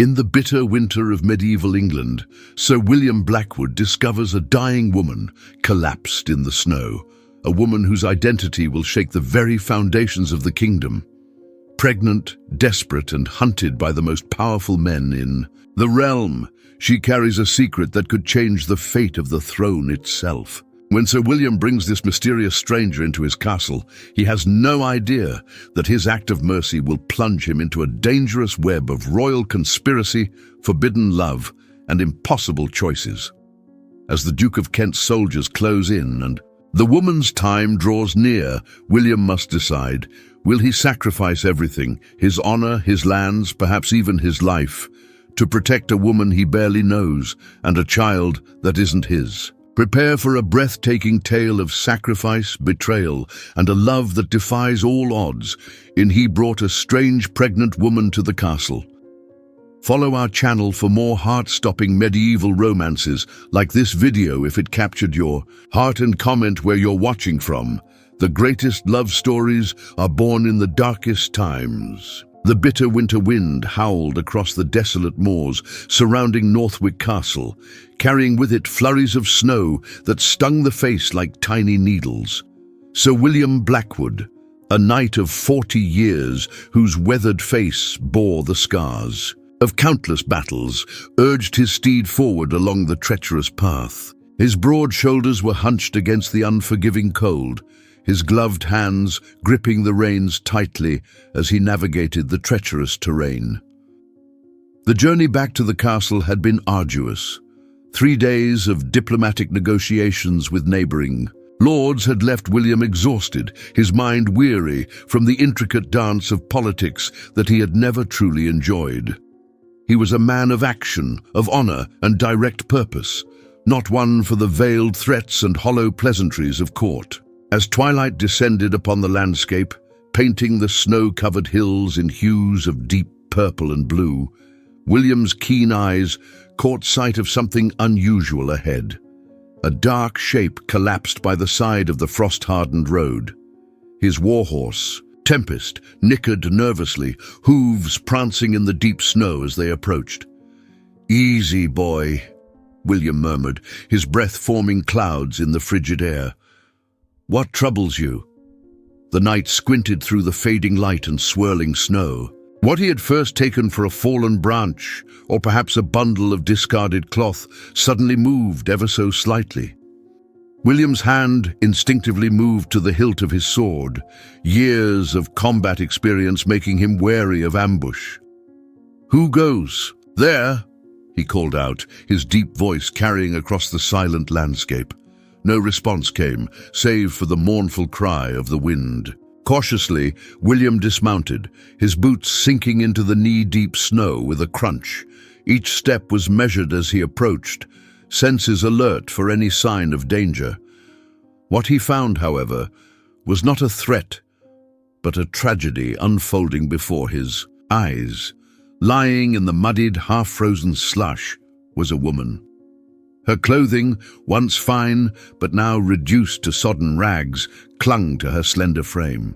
In the bitter winter of medieval England, Sir William Blackwood discovers a dying woman collapsed in the snow, a woman whose identity will shake the very foundations of the kingdom. Pregnant, desperate, and hunted by the most powerful men in the realm, she carries a secret that could change the fate of the throne itself. When Sir William brings this mysterious stranger into his castle, he has no idea that his act of mercy will plunge him into a dangerous web of royal conspiracy, forbidden love, and impossible choices. As the Duke of Kent's soldiers close in and the woman's time draws near, William must decide, will he sacrifice everything, his honor, his lands, perhaps even his life, to protect a woman he barely knows and a child that isn't his? Prepare for a breathtaking tale of sacrifice, betrayal, and a love that defies all odds in He Brought a Strange Pregnant Woman to the Castle. Follow our channel for more heart-stopping medieval romances like this video if it captured your heart, and comment where you're watching from. The greatest love stories are born in the darkest times. The bitter winter wind howled across the desolate moors surrounding Northwick Castle, carrying with it flurries of snow that stung the face like tiny needles. Sir William Blackwood, a knight of 40 years whose weathered face bore the scars of countless battles, urged his steed forward along the treacherous path. His broad shoulders were hunched against the unforgiving cold, his gloved hands gripping the reins tightly as he navigated the treacherous terrain. The journey back to the castle had been arduous. 3 days of diplomatic negotiations with neighboring lords had left William exhausted, his mind weary from the intricate dance of politics that he had never truly enjoyed. He was a man of action, of honor, and direct purpose, not one for the veiled threats and hollow pleasantries of court. As twilight descended upon the landscape, painting the snow-covered hills in hues of deep purple and blue, William's keen eyes caught sight of something unusual ahead. A dark shape collapsed by the side of the frost-hardened road. His warhorse, Tempest, nickered nervously, hooves prancing in the deep snow as they approached. "Easy, boy," William murmured, his breath forming clouds in the frigid air. "What troubles you?" The knight squinted through the fading light and swirling snow. What he had first taken for a fallen branch, or perhaps a bundle of discarded cloth, suddenly moved ever so slightly. William's hand instinctively moved to the hilt of his sword, years of combat experience making him wary of ambush. "Who goes? There!" he called out, his deep voice carrying across the silent landscape. No response came, save for the mournful cry of the wind. Cautiously, William dismounted, his boots sinking into the knee-deep snow with a crunch. Each step was measured as he approached, senses alert for any sign of danger. What he found, however, was not a threat, but a tragedy unfolding before his eyes. Lying in the muddied, half-frozen slush was a woman. Her clothing, once fine but now reduced to sodden rags, clung to her slender frame.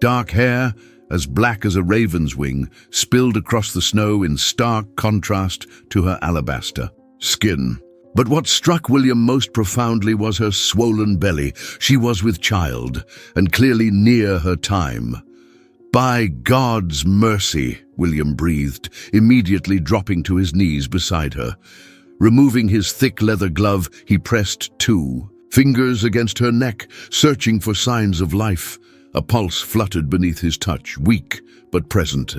Dark hair, as black as a raven's wing, spilled across the snow in stark contrast to her alabaster skin. But what struck William most profoundly was her swollen belly. She was with child, and clearly near her time. "By God's mercy," William breathed, immediately dropping to his knees beside her. Removing his thick leather glove, he pressed two, fingers against her neck, searching for signs of life. A pulse fluttered beneath his touch, weak but present.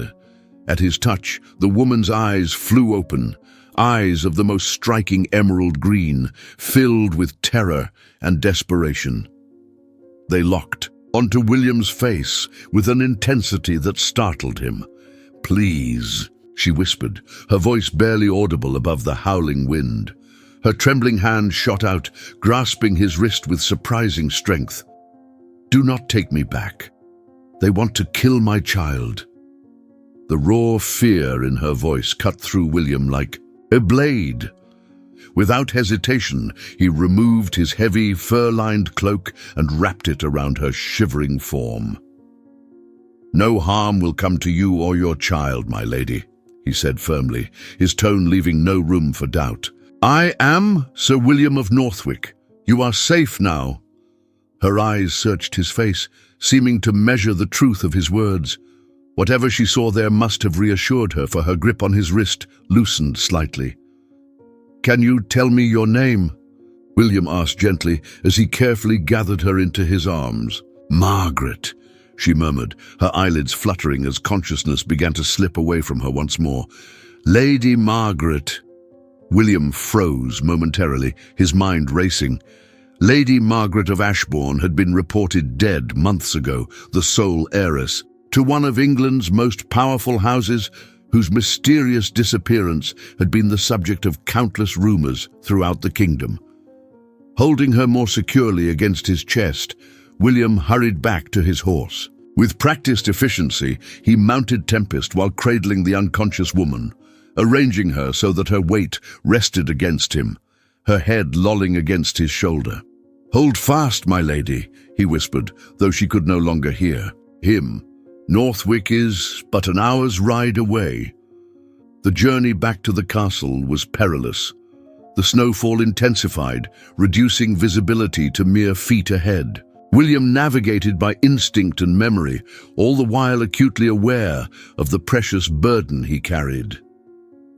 At his touch, the woman's eyes flew open, eyes of the most striking emerald green, filled with terror and desperation. They locked onto William's face with an intensity that startled him. "Please," she whispered, her voice barely audible above the howling wind. Her trembling hand shot out, grasping his wrist with surprising strength. "Do not take me back. They want to kill my child." The raw fear in her voice cut through William like a blade. Without hesitation, he removed his heavy, fur-lined cloak and wrapped it around her shivering form. "No harm will come to you or your child, my lady," he said firmly, his tone leaving no room for doubt. "I am Sir William of Northwick. You are safe now." Her eyes searched his face, seeming to measure the truth of his words. Whatever she saw there must have reassured her, for her grip on his wrist loosened slightly. "Can you tell me your name?" William asked gently as he carefully gathered her into his arms. "Margaret," she murmured, her eyelids fluttering as consciousness began to slip away from her once more. "Lady Margaret." William froze momentarily, his mind racing. Lady Margaret of Ashbourne had been reported dead months ago, the sole heiress to one of England's most powerful houses, whose mysterious disappearance had been the subject of countless rumours throughout the kingdom. Holding her more securely against his chest, William hurried back to his horse. With practiced efficiency, he mounted Tempest while cradling the unconscious woman, arranging her so that her weight rested against him, her head lolling against his shoulder. "Hold fast, my lady," he whispered, though she could no longer hear him. "Northwick is but an hour's ride away." The journey back to the castle was perilous. The snowfall intensified, reducing visibility to mere feet ahead. William navigated by instinct and memory, all the while acutely aware of the precious burden he carried.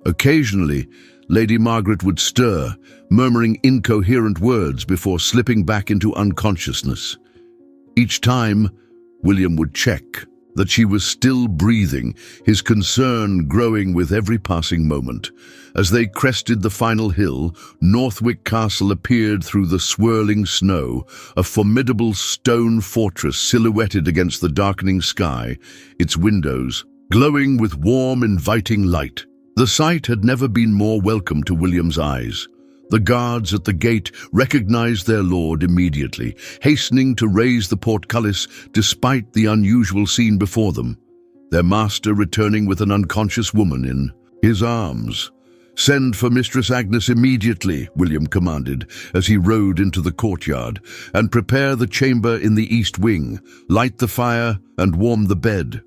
Occasionally, Lady Margaret would stir, murmuring incoherent words before slipping back into unconsciousness. Each time, William would check that she was still breathing, his concern growing with every passing moment. As they crested the final hill, Northwick Castle appeared through the swirling snow, a formidable stone fortress silhouetted against the darkening sky, its windows glowing with warm, inviting light. The sight had never been more welcome to William's eyes. The guards at the gate recognized their lord immediately, hastening to raise the portcullis despite the unusual scene before them, their master returning with an unconscious woman in his arms. "Send for Mistress Agnes immediately," William commanded as he rode into the courtyard, "and prepare the chamber in the east wing, light the fire and warm the bed."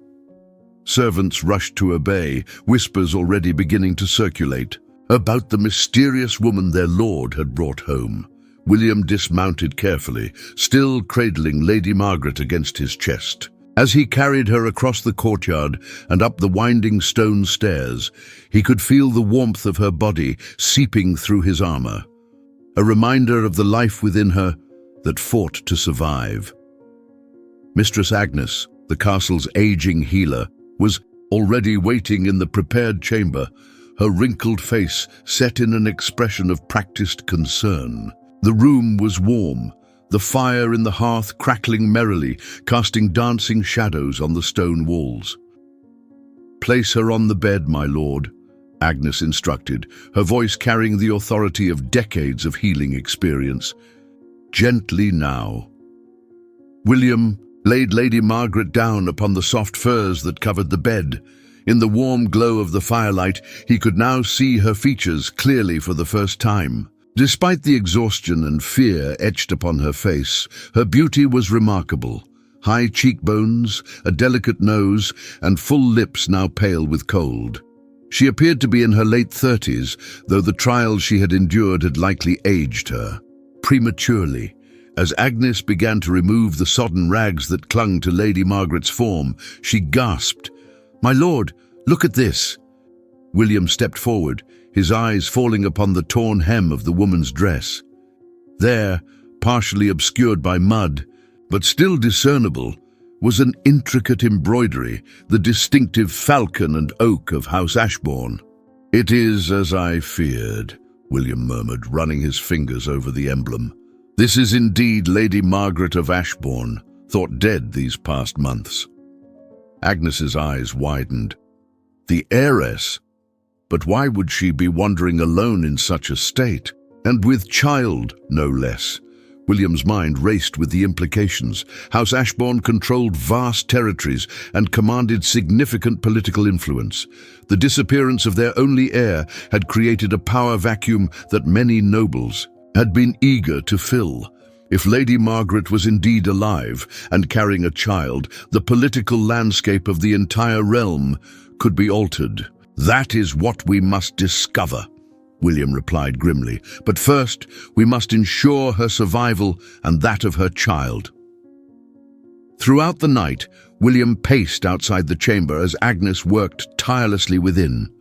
Servants rushed to obey, whispers already beginning to circulate about the mysterious woman their lord had brought home. William dismounted carefully, still cradling Lady Margaret against his chest. As he carried her across the courtyard and up the winding stone stairs, he could feel the warmth of her body seeping through his armor, a reminder of the life within her that fought to survive. Mistress Agnes, the castle's aging healer, was already waiting in the prepared chamber, her wrinkled face set in an expression of practiced concern. The room was warm, the fire in the hearth crackling merrily, casting dancing shadows on the stone walls. "Place her on the bed, my lord," Agnes instructed, her voice carrying the authority of decades of healing experience. "Gently now." William laid Lady Margaret down upon the soft furs that covered the bed. In the warm glow of the firelight, he could now see her features clearly for the first time. Despite the exhaustion and fear etched upon her face, her beauty was remarkable. High cheekbones, a delicate nose, and full lips now pale with cold. She appeared to be in her late 30s, though the trials she had endured had likely aged her prematurely. As Agnes began to remove the sodden rags that clung to Lady Margaret's form, she gasped, "My lord, look at this." William stepped forward, his eyes falling upon the torn hem of the woman's dress. There, partially obscured by mud, but still discernible, was an intricate embroidery, the distinctive falcon and oak of House Ashbourne. "It is as I feared," William murmured, running his fingers over the emblem. "This is indeed Lady Margaret of Ashbourne, thought dead these past months." Agnes's eyes widened. The heiress? But why would she be wandering alone in such a state? And with child, no less. William's mind raced with the implications. House Ashbourne controlled vast territories and commanded significant political influence. The disappearance of their only heir had created a power vacuum that many nobles had been eager to fill. If Lady Margaret was indeed alive and carrying a child, the political landscape of the entire realm could be altered. That is what we must discover, William replied grimly. But first, we must ensure her survival and that of her child. Throughout the night, William paced outside the chamber as Agnes worked tirelessly within.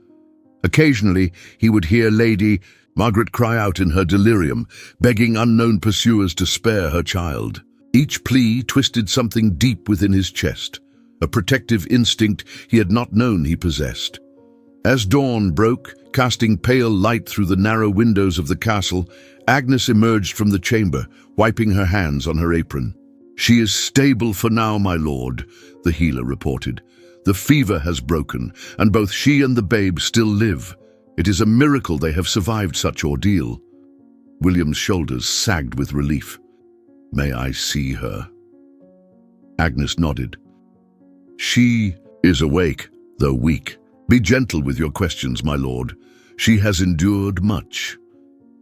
Occasionally, he would hear Lady Margaret cry out in her delirium, begging unknown pursuers to spare her child. Each plea twisted something deep within his chest, a protective instinct he had not known he possessed. As dawn broke, casting pale light through the narrow windows of the castle, Agnes emerged from the chamber, wiping her hands on her apron. "She is stable for now, my lord," the healer reported. "The fever has broken, and both she and the babe still live. It is a miracle they have survived such ordeal." William's shoulders sagged with relief. "May I see her?" Agnes nodded. "She is awake, though weak. Be gentle with your questions, my lord. She has endured much."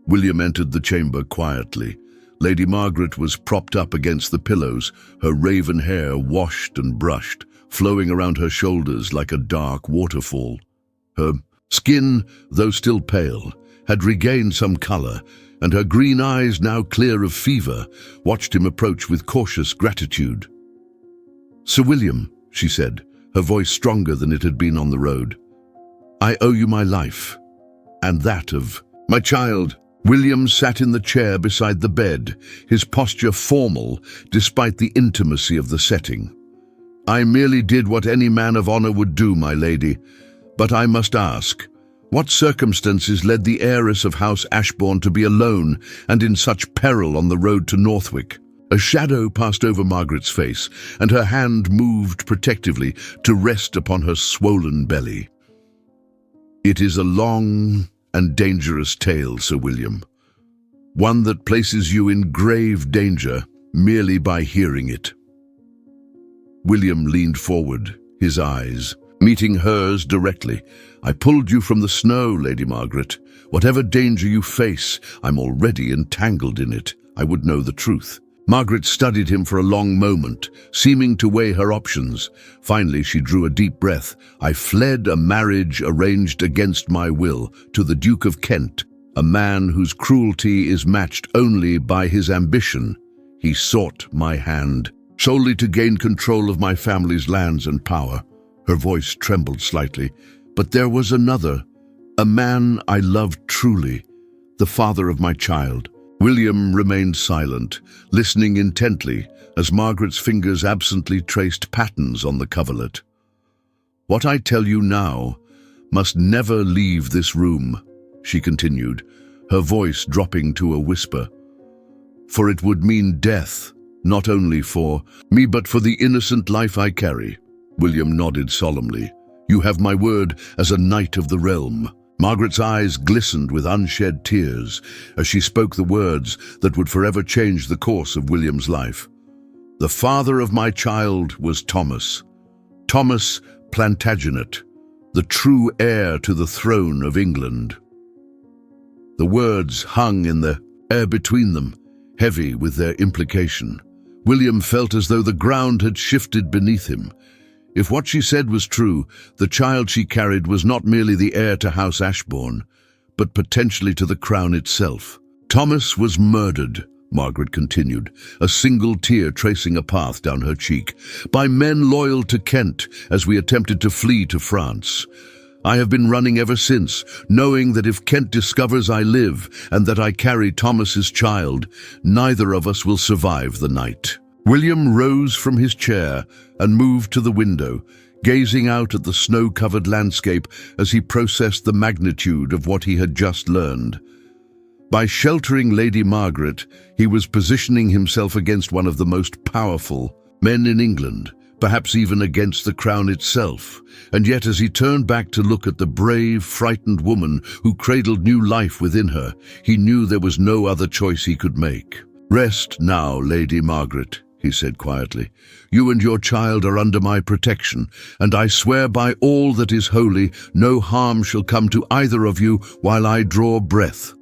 William entered the chamber quietly. Lady Margaret was propped up against the pillows, her raven hair washed and brushed, flowing around her shoulders like a dark waterfall. Her skin, though still pale, had regained some color, and her green eyes, now clear of fever, watched him approach with cautious gratitude. "Sir William," she said, her voice stronger than it had been on the road, "I owe you my life, and that of my child." William sat in the chair beside the bed, his posture formal despite the intimacy of the setting. "I merely did what any man of honor would do, my lady. But I must ask, what circumstances led the heiress of House Ashbourne to be alone and in such peril on the road to Northwick?" A shadow passed over Margaret's face, and her hand moved protectively to rest upon her swollen belly. "It is a long and dangerous tale, Sir William. One that places you in grave danger merely by hearing it." William leaned forward, his eyes meeting hers directly. "I pulled you from the snow, Lady Margaret. Whatever danger you face, I'm already entangled in it. I would know the truth." Margaret studied him for a long moment, seeming to weigh her options. Finally, she drew a deep breath. "I fled a marriage arranged against my will to the Duke of Kent, a man whose cruelty is matched only by his ambition. He sought my hand, solely to gain control of my family's lands and power." Her voice trembled slightly. "But there was another, a man I loved truly, the father of my child." William remained silent, listening intently as Margaret's fingers absently traced patterns on the coverlet. "What I tell you now must never leave this room," she continued, her voice dropping to a whisper. "For it would mean death, not only for me but for the innocent life I carry." William nodded solemnly. "You have my word as a knight of the realm." Margaret's eyes glistened with unshed tears as she spoke the words that would forever change the course of William's life. "The father of my child was Thomas Plantagenet, the true heir to the throne of England." The words hung in the air between them, heavy with their implication. William felt as though the ground had shifted beneath him. If what she said was true, the child she carried was not merely the heir to House Ashbourne, but potentially to the crown itself. "Thomas was murdered," Margaret continued, a single tear tracing a path down her cheek, "by men loyal to Kent as we attempted to flee to France. I have been running ever since, knowing that if Kent discovers I live and that I carry Thomas's child, neither of us will survive the night." William rose from his chair and moved to the window, gazing out at the snow-covered landscape as he processed the magnitude of what he had just learned. By sheltering Lady Margaret, he was positioning himself against one of the most powerful men in England, perhaps even against the crown itself. And yet, as he turned back to look at the brave, frightened woman who cradled new life within her, he knew there was no other choice he could make. "Rest now, Lady Margaret," he said quietly. "You and your child are under my protection, and I swear by all that is holy, no harm shall come to either of you while I draw breath."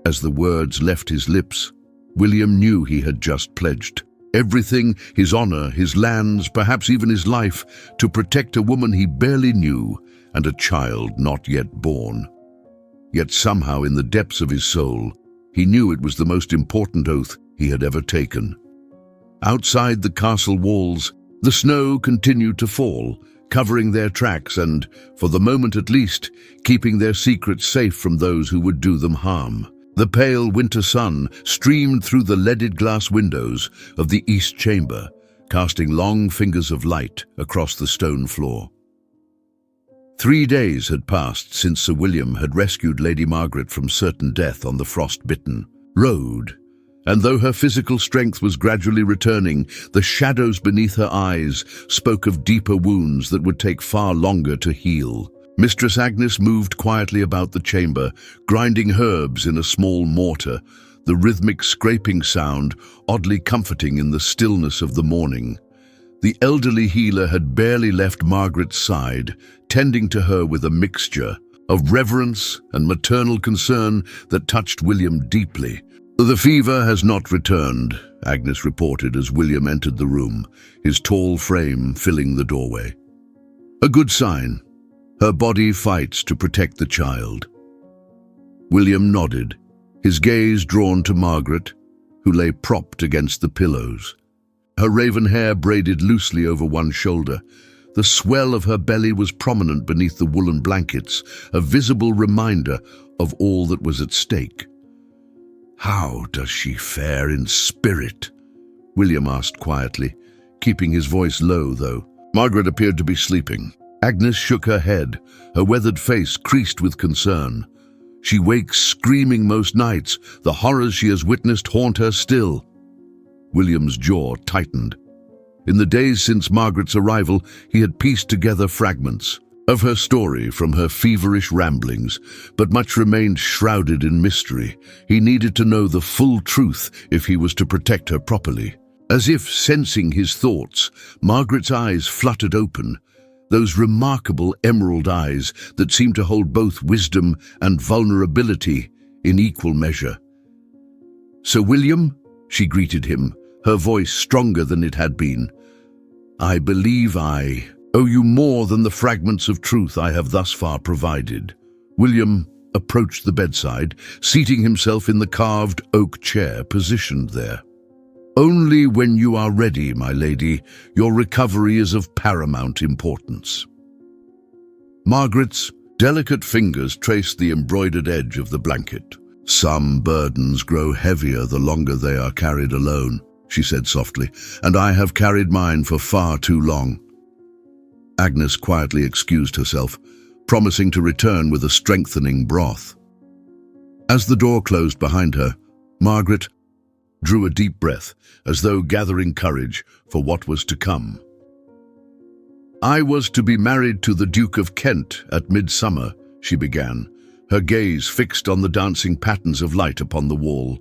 As the words left his lips, William knew he had just pledged everything, his honor, his lands, perhaps even his life, to protect a woman he barely knew and a child not yet born. Yet somehow in the depths of his soul, he knew it was the most important oath he had ever taken. Outside the castle walls, the snow continued to fall, covering their tracks and, for the moment at least, keeping their secrets safe from those who would do them harm. The pale winter sun streamed through the leaded glass windows of the east chamber, casting long fingers of light across the stone floor. 3 days had passed since Sir William had rescued Lady Margaret from certain death on the frost-bitten road, and though her physical strength was gradually returning, the shadows beneath her eyes spoke of deeper wounds that would take far longer to heal. Mistress Agnes moved quietly about the chamber, grinding herbs in a small mortar, the rhythmic scraping sound oddly comforting in the stillness of the morning. The elderly healer had barely left Margaret's side, tending to her with a mixture of reverence and maternal concern that touched William deeply. "The fever has not returned," Agnes reported as William entered the room, his tall frame filling the doorway. "A good sign. Her body fights to protect the child." William nodded, his gaze drawn to Margaret, who lay propped against the pillows. Her raven hair braided loosely over one shoulder. The swell of her belly was prominent beneath the woolen blankets, a visible reminder of all that was at stake. "How does she fare in spirit?" William asked quietly, keeping his voice low, though. Margaret appeared to be sleeping. Agnes shook her head, her weathered face creased with concern. "She wakes screaming most nights. The horrors she has witnessed haunt her still." William's jaw tightened. In the days since Margaret's arrival, he had pieced together fragments of her story from her feverish ramblings, but much remained shrouded in mystery. He needed to know the full truth if he was to protect her properly. As if sensing his thoughts, Margaret's eyes fluttered open, those remarkable emerald eyes that seemed to hold both wisdom and vulnerability in equal measure. "Sir William," she greeted him, her voice stronger than it had been, "I believe I owe you more than the fragments of truth I have thus far provided." William approached the bedside, seating himself in the carved oak chair positioned there. "Only when you are ready, my lady. Your recovery is of paramount importance." Margaret's delicate fingers traced the embroidered edge of the blanket. "Some burdens grow heavier the longer they are carried alone," she said softly, "and I have carried mine for far too long." Agnes quietly excused herself, promising to return with a strengthening broth. As the door closed behind her, Margaret drew a deep breath, as though gathering courage for what was to come. "I was to be married to the Duke of Kent at midsummer," she began, her gaze fixed on the dancing patterns of light upon the wall.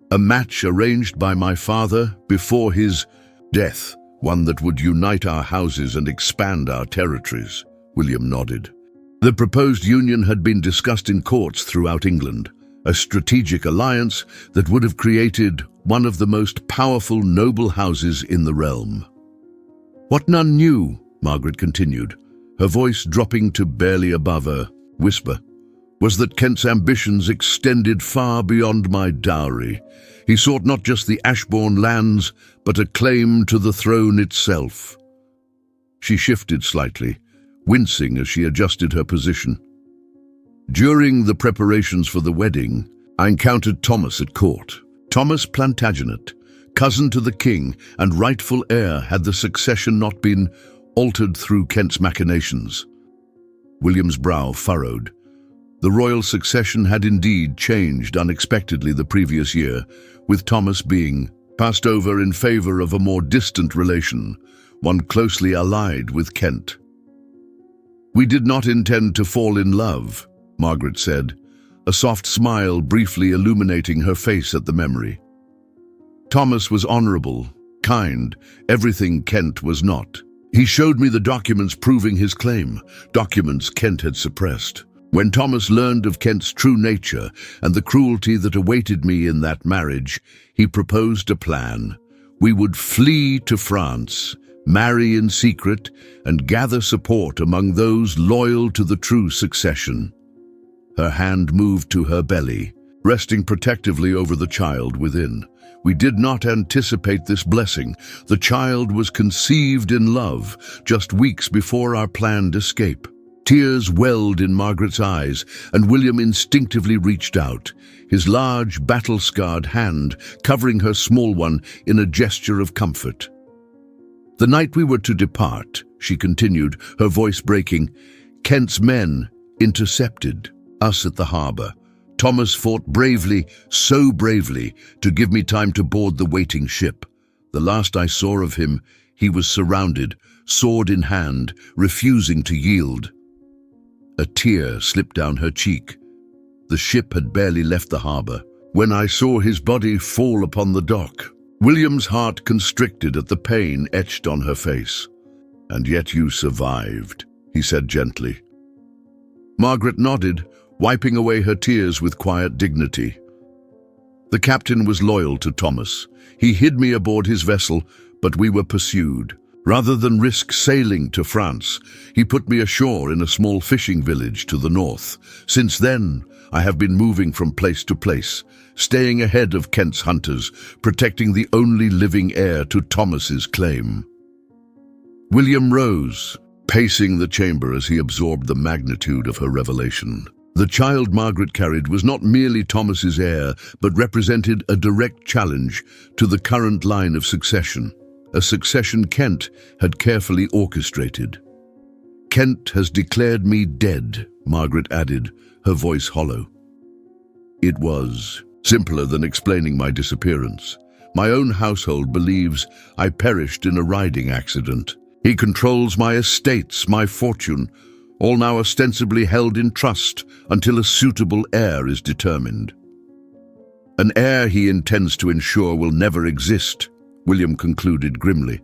"A match arranged by my father before his death, one that would unite our houses and expand our territories." William nodded. The proposed union had been discussed in courts throughout England, a strategic alliance that would have created one of the most powerful noble houses in the realm. "What none knew," Margaret continued, her voice dropping to barely above a whisper, "was that Kent's ambitions extended far beyond my dowry. He sought not just the Ashbourne lands, but a claim to the throne itself." She shifted slightly, wincing as she adjusted her position. "During the preparations for the wedding, I encountered Thomas at court. Thomas Plantagenet, cousin to the king and rightful heir had the succession not been altered through Kent's machinations." William's brow furrowed. The royal succession had indeed changed unexpectedly the previous year, with Thomas being passed over in favor of a more distant relation, one closely allied with Kent. "We did not intend to fall in love," Margaret said, a soft smile briefly illuminating her face at the memory. "Thomas was honorable, kind, everything Kent was not. He showed me the documents proving his claim, documents Kent had suppressed. When Thomas learned of Kent's true nature and the cruelty that awaited me in that marriage, he proposed a plan. We would flee to France, marry in secret, and gather support among those loyal to the true succession. Her hand moved to her belly, resting protectively over the child within. We did not anticipate this blessing. The child was conceived in love just weeks before our planned escape. Tears welled in Margaret's eyes, and William instinctively reached out, his large, battle-scarred hand covering her small one in a gesture of comfort. The night we were to depart, she continued, her voice breaking, Kent's men intercepted us at the harbour. Thomas fought bravely, so bravely, to give me time to board the waiting ship. The last I saw of him, he was surrounded, sword in hand, refusing to yield. A tear slipped down her cheek. The ship had barely left the harbour when I saw his body fall upon the dock. William's heart constricted at the pain etched on her face. "And yet you survived," he said gently. Margaret nodded, wiping away her tears with quiet dignity. The captain was loyal to Thomas. He hid me aboard his vessel, but we were pursued. Rather than risk sailing to France, he put me ashore in a small fishing village to the north. Since then, I have been moving from place to place, staying ahead of Kent's hunters, protecting the only living heir to Thomas's claim. William rose, pacing the chamber as he absorbed the magnitude of her revelation. The child Margaret carried was not merely Thomas's heir, but represented a direct challenge to the current line of succession, a succession Kent had carefully orchestrated. "Kent has declared me dead," Margaret added, her voice hollow. It was simpler than explaining my disappearance. My own household believes I perished in a riding accident. He controls my estates, my fortune, all now ostensibly held in trust until a suitable heir is determined. An heir he intends to ensure will never exist, William concluded grimly.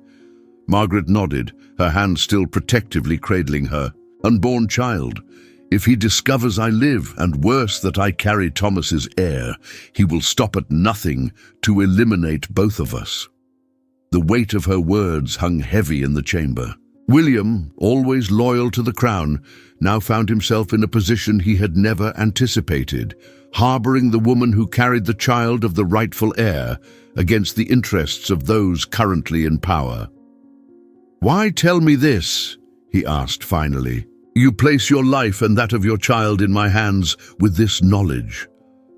Margaret nodded, her hand still protectively cradling her. "Unborn child, if he discovers I live, and worse that I carry Thomas's heir, he will stop at nothing to eliminate both of us." The weight of her words hung heavy in the chamber. William, always loyal to the crown, now found himself in a position he had never anticipated, harboring the woman who carried the child of the rightful heir against the interests of those currently in power. "Why tell me this?" he asked finally. "You place your life and that of your child in my hands with this knowledge."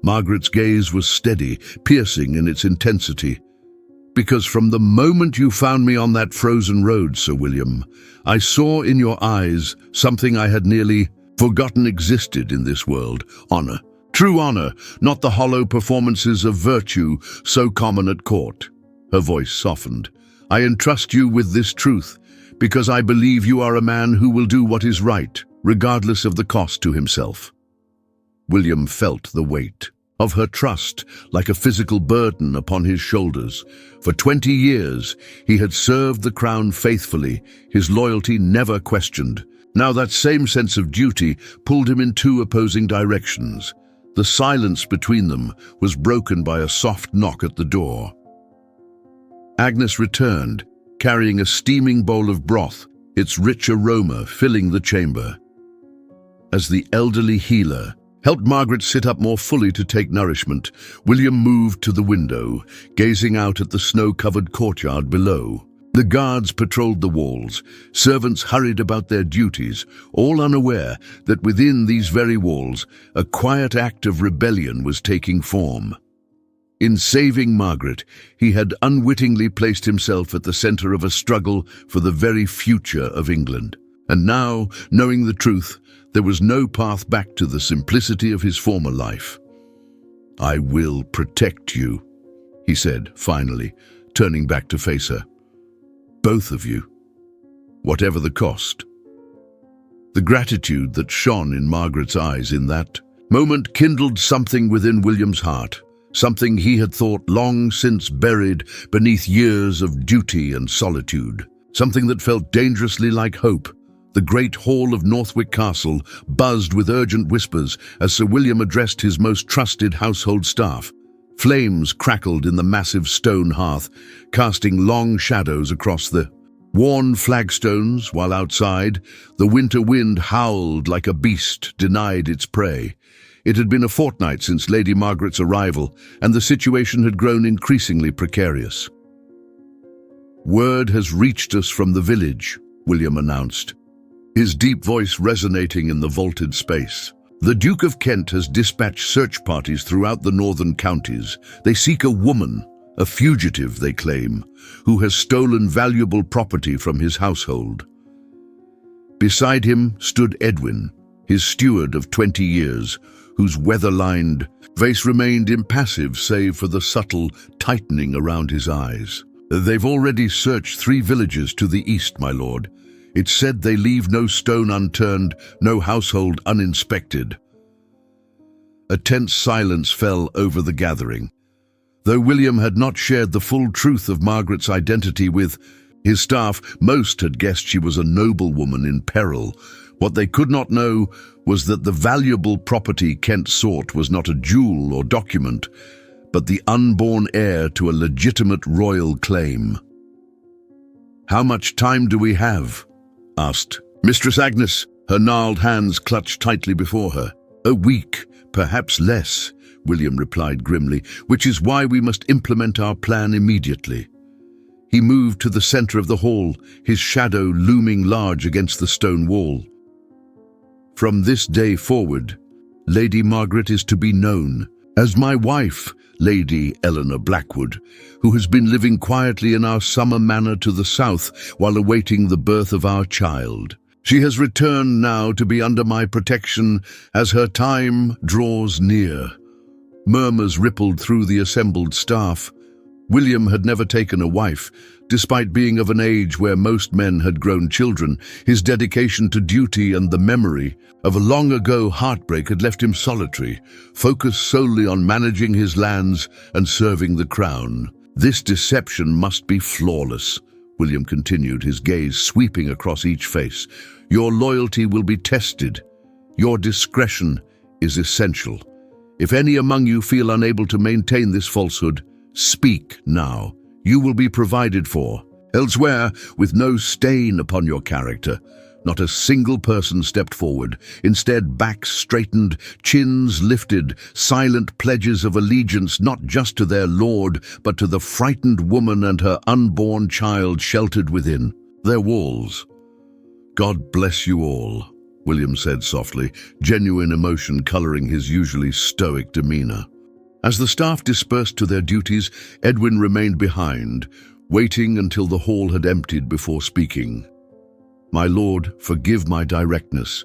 Margaret's gaze was steady, piercing in its intensity. "Because from the moment you found me on that frozen road, Sir William, I saw in your eyes something I had nearly forgotten existed in this world. Honor. True honor, not the hollow performances of virtue so common at court." Her voice softened. "I entrust you with this truth because I believe you are a man who will do what is right, regardless of the cost to himself." William felt the weight of her trust like a physical burden upon his shoulders. For 20 years, he had served the crown faithfully, his loyalty never questioned. Now that same sense of duty pulled him in two opposing directions. The silence between them was broken by a soft knock at the door. Agnes returned, carrying a steaming bowl of broth, its rich aroma filling the chamber. As the elderly healer helped Margaret sit up more fully to take nourishment, William moved to the window, gazing out at the snow-covered courtyard below. The guards patrolled the walls, servants hurried about their duties, all unaware that within these very walls a quiet act of rebellion was taking form. In saving Margaret, he had unwittingly placed himself at the center of a struggle for the very future of England. And now, knowing the truth, there was no path back to the simplicity of his former life. "I will protect you," he said, finally, turning back to face her. "Both of you, whatever the cost." The gratitude that shone in Margaret's eyes in that moment kindled something within William's heart, something he had thought long since buried beneath years of duty and solitude, something that felt dangerously like hope. The great hall of Northwick Castle buzzed with urgent whispers as Sir William addressed his most trusted household staff. Flames crackled in the massive stone hearth, casting long shadows across the Worn flagstones, while outside, the winter wind howled like a beast denied its prey. It had been a fortnight since Lady Margaret's arrival, and the situation had grown increasingly precarious. "Word has reached us from the village," William announced, his deep voice resonating in the vaulted space. "The Duke of Kent has dispatched search parties throughout the northern counties. They seek a woman, a fugitive, they claim, who has stolen valuable property from his household." Beside him stood Edwin, his steward of 20 years, whose weather-lined face remained impassive save for the subtle tightening around his eyes. "They've already searched 3 villages to the east, my lord. It's said they leave no stone unturned, no household uninspected." A tense silence fell over the gathering. Though William had not shared the full truth of Margaret's identity with his staff, most had guessed she was a noblewoman in peril. What they could not know was that the valuable property Kent sought was not a jewel or document, but the unborn heir to a legitimate royal claim. "How much time do we have?" asked Mistress Agnes, her gnarled hands clutched tightly before her. "A week, perhaps less," William replied grimly, "which is why we must implement our plan immediately." He moved to the center of the hall, his shadow looming large against the stone wall. "From this day forward, Lady Margaret is to be known as my wife, Lady Eleanor Blackwood, who has been living quietly in our summer manor to the south while awaiting the birth of our child. She has returned now to be under my protection as her time draws near." Murmurs rippled through the assembled staff. William had never taken a wife. Despite being of an age where most men had grown children, his dedication to duty and the memory of a long-ago heartbreak had left him solitary, focused solely on managing his lands and serving the crown. "This deception must be flawless," William continued, his gaze sweeping across each face. "Your loyalty will be tested. Your discretion is essential. If any among you feel unable to maintain this falsehood, speak now. You will be provided for. Elsewhere, with no stain upon your character, not a single person stepped forward. Instead, backs straightened, chins lifted, silent pledges of allegiance not just to their lord, but to the frightened woman and her unborn child sheltered within their walls. "God bless you all," William said softly, genuine emotion coloring his usually stoic demeanor. As the staff dispersed to their duties, Edwin remained behind, waiting until the hall had emptied before speaking. "My lord, forgive my directness,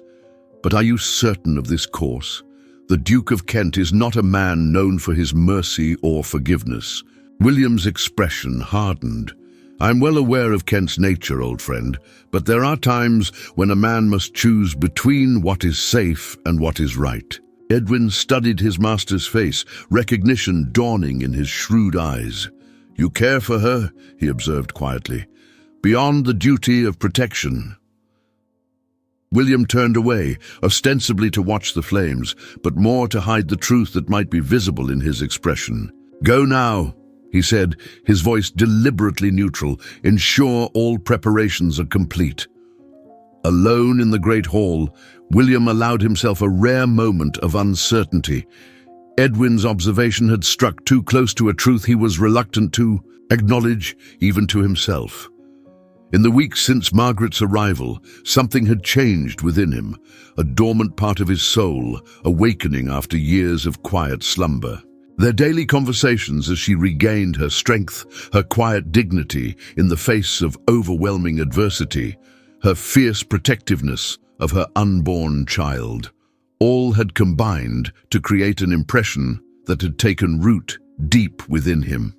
but are you certain of this course? The Duke of Kent is not a man known for his mercy or forgiveness." William's expression hardened. "I'm well aware of Kent's nature, old friend, but there are times when a man must choose between what is safe and what is right." Edwin studied his master's face, recognition dawning in his shrewd eyes. "You care for her," he observed quietly, "beyond the duty of protection." William turned away, ostensibly to watch the flames, but more to hide the truth that might be visible in his expression. "Go now," he said, his voice deliberately neutral. "Ensure all preparations are complete." Alone in the great hall, William allowed himself a rare moment of uncertainty. Edwin's observation had struck too close to a truth he was reluctant to acknowledge, even to himself. In the weeks since Margaret's arrival, something had changed within him, a dormant part of his soul, awakening after years of quiet slumber. Their daily conversations as she regained her strength, her quiet dignity in the face of overwhelming adversity, her fierce protectiveness of her unborn child, all had combined to create an impression that had taken root deep within him.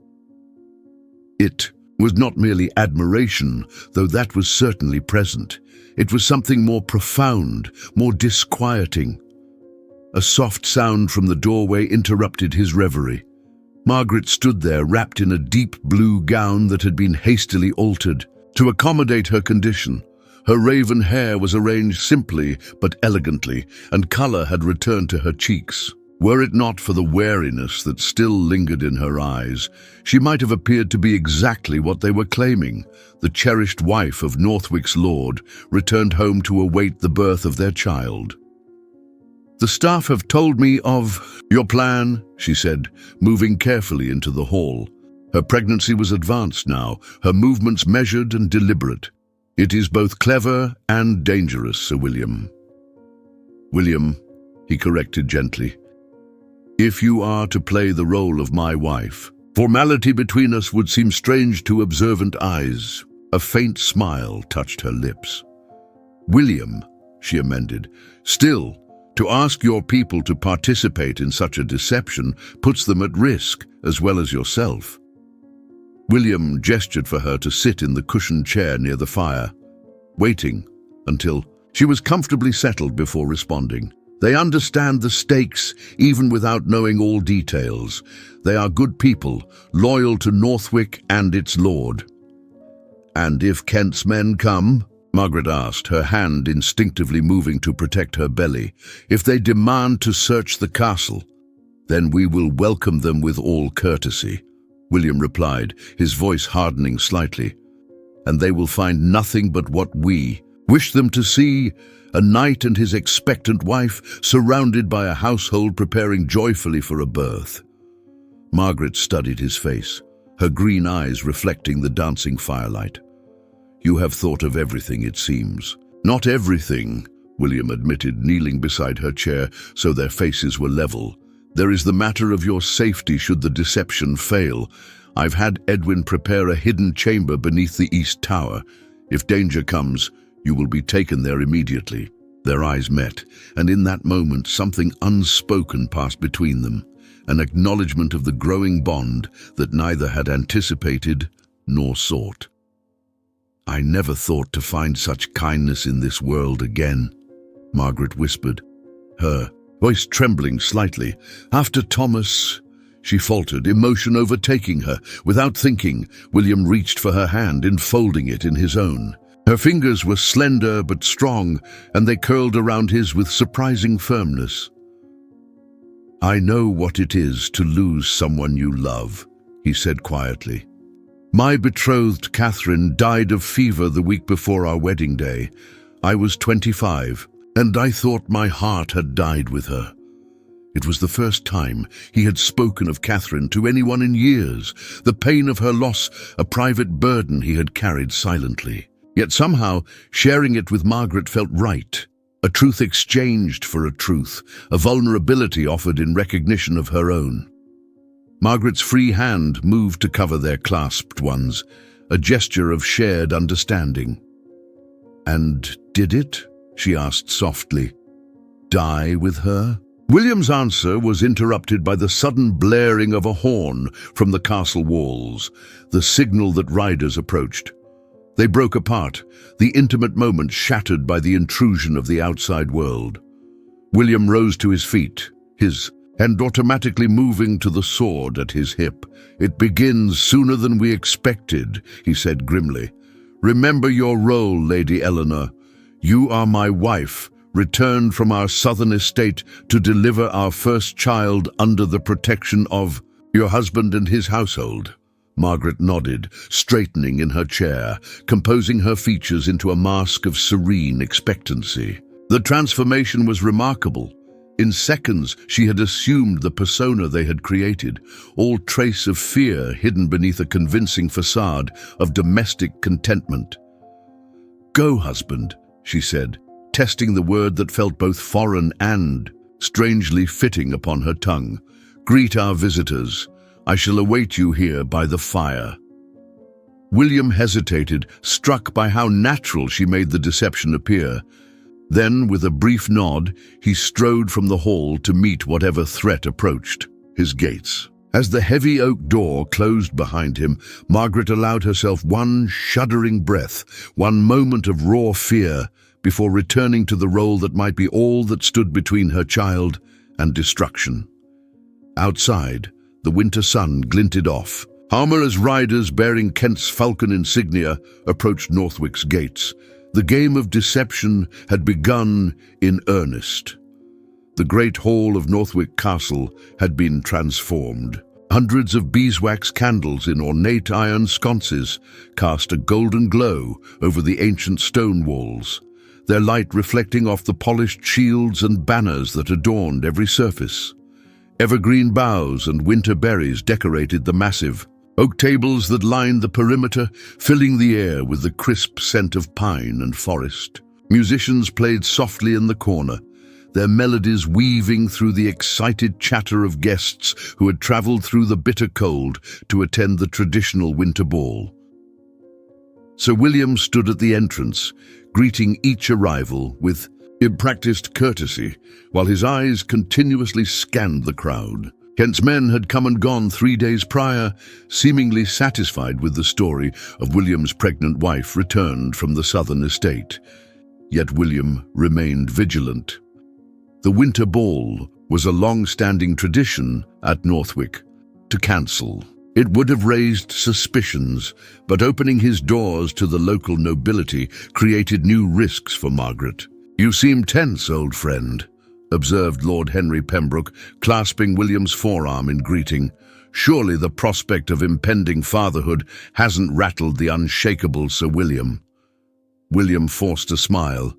It was not merely admiration, though that was certainly present. It was something more profound, more disquieting. A soft sound from the doorway interrupted his reverie. Margaret stood there, wrapped in a deep blue gown that had been hastily altered to accommodate her condition. Her raven hair was arranged simply but elegantly, and color had returned to her cheeks. Were it not for the wariness that still lingered in her eyes, she might have appeared to be exactly what they were claiming, the cherished wife of Northwick's lord, returned home to await the birth of their child. "The staff have told me of your plan," she said, moving carefully into the hall. Her pregnancy was advanced now, her movements measured and deliberate. "It is both clever and dangerous, Sir William." "William," he corrected gently, "if you are to play the role of my wife, formality between us would seem strange to observant eyes." A faint smile touched her lips. "William," she amended, "still, to ask your people to participate in such a deception puts them at risk, as well as yourself." William gestured for her to sit in the cushioned chair near the fire, waiting until she was comfortably settled before responding. "They understand the stakes, even without knowing all details. They are good people, loyal to Northwick and its lord." "And if Kent's men come?" Margaret asked, her hand instinctively moving to protect her belly. "If they demand to search the castle, then we will welcome them with all courtesy," William replied, his voice hardening slightly. "And they will find nothing but what we wish them to see, a knight and his expectant wife surrounded by a household preparing joyfully for a birth." Margaret studied his face, her green eyes reflecting the dancing firelight. "You have thought of everything, it seems." "Not everything," William admitted, kneeling beside her chair so their faces were level. "There is the matter of your safety should the deception fail. I've had Edwin prepare a hidden chamber beneath the East Tower. If danger comes, you will be taken there immediately." Their eyes met, and in that moment something unspoken passed between them, an acknowledgement of the growing bond that neither had anticipated nor sought. "I never thought to find such kindness in this world again," Margaret whispered, her voice trembling slightly. "After Thomas," she faltered, emotion overtaking her. Without thinking, William reached for her hand, enfolding it in his own. Her fingers were slender but strong, and they curled around his with surprising firmness. "I know what it is to lose someone you love," he said quietly. "My betrothed Catherine died of fever the week before our wedding day. I was 25, and I thought my heart had died with her." It was the first time he had spoken of Catherine to anyone in years, the pain of her loss a private burden he had carried silently. Yet somehow, sharing it with Margaret felt right. A truth exchanged for a truth, a vulnerability offered in recognition of her own. Margaret's free hand moved to cover their clasped ones, a gesture of shared understanding. "And did it?" she asked softly. "Die with her?" William's answer was interrupted by the sudden blaring of a horn from the castle walls, the signal that riders approached. They broke apart, the intimate moment shattered by the intrusion of the outside world. William rose to his feet, his hand automatically moving to the sword at his hip. "It begins sooner than we expected," he said grimly. "Remember your role, Lady Eleanor. You are my wife, returned from our southern estate to deliver our first child under the protection of your husband and his household." Margaret nodded, straightening in her chair, composing her features into a mask of serene expectancy. The transformation was remarkable. In seconds, she had assumed the persona they had created, all trace of fear hidden beneath a convincing facade of domestic contentment. "Go, husband," she said, testing the word that felt both foreign and strangely fitting upon her tongue. "Greet our visitors. I shall await you here by the fire." William hesitated, struck by how natural she made the deception appear. Then, with a brief nod, he strode from the hall to meet whatever threat approached his gates. As the heavy oak door closed behind him, Margaret allowed herself one shuddering breath, one moment of raw fear, before returning to the role that might be all that stood between her child and destruction. Outside, the winter sun glinted off. Armorers riders bearing Kent's falcon insignia approached Northwick's gates. The game of deception had begun in earnest. The great hall of Northwick Castle had been transformed. Hundreds of beeswax candles in ornate iron sconces cast a golden glow over the ancient stone walls, their light reflecting off the polished shields and banners that adorned every surface. Evergreen boughs and winter berries decorated the massive oak tables that lined the perimeter, filling the air with the crisp scent of pine and forest. Musicians played softly in the corner, their melodies weaving through the excited chatter of guests who had traveled through the bitter cold to attend the traditional winter ball. Sir William stood at the entrance, greeting each arrival with practiced courtesy, while his eyes continuously scanned the crowd. Kent's men had come and gone 3 days prior, seemingly satisfied with the story of William's pregnant wife returned from the southern estate. Yet William remained vigilant. The winter ball was a long-standing tradition at Northwick. To cancel it would have raised suspicions, but opening his doors to the local nobility created new risks for Margaret. "You seem tense, old friend," observed Lord Henry Pembroke, clasping William's forearm in greeting. "Surely the prospect of impending fatherhood hasn't rattled the unshakable Sir William." William forced a smile.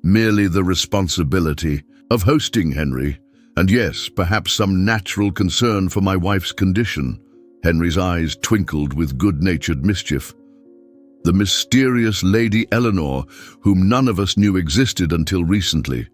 "Merely the responsibility of hosting, Henry, and yes, perhaps some natural concern for my wife's condition." Henry's eyes twinkled with good-natured mischief. "The mysterious Lady Eleanor, whom none of us knew existed until recently.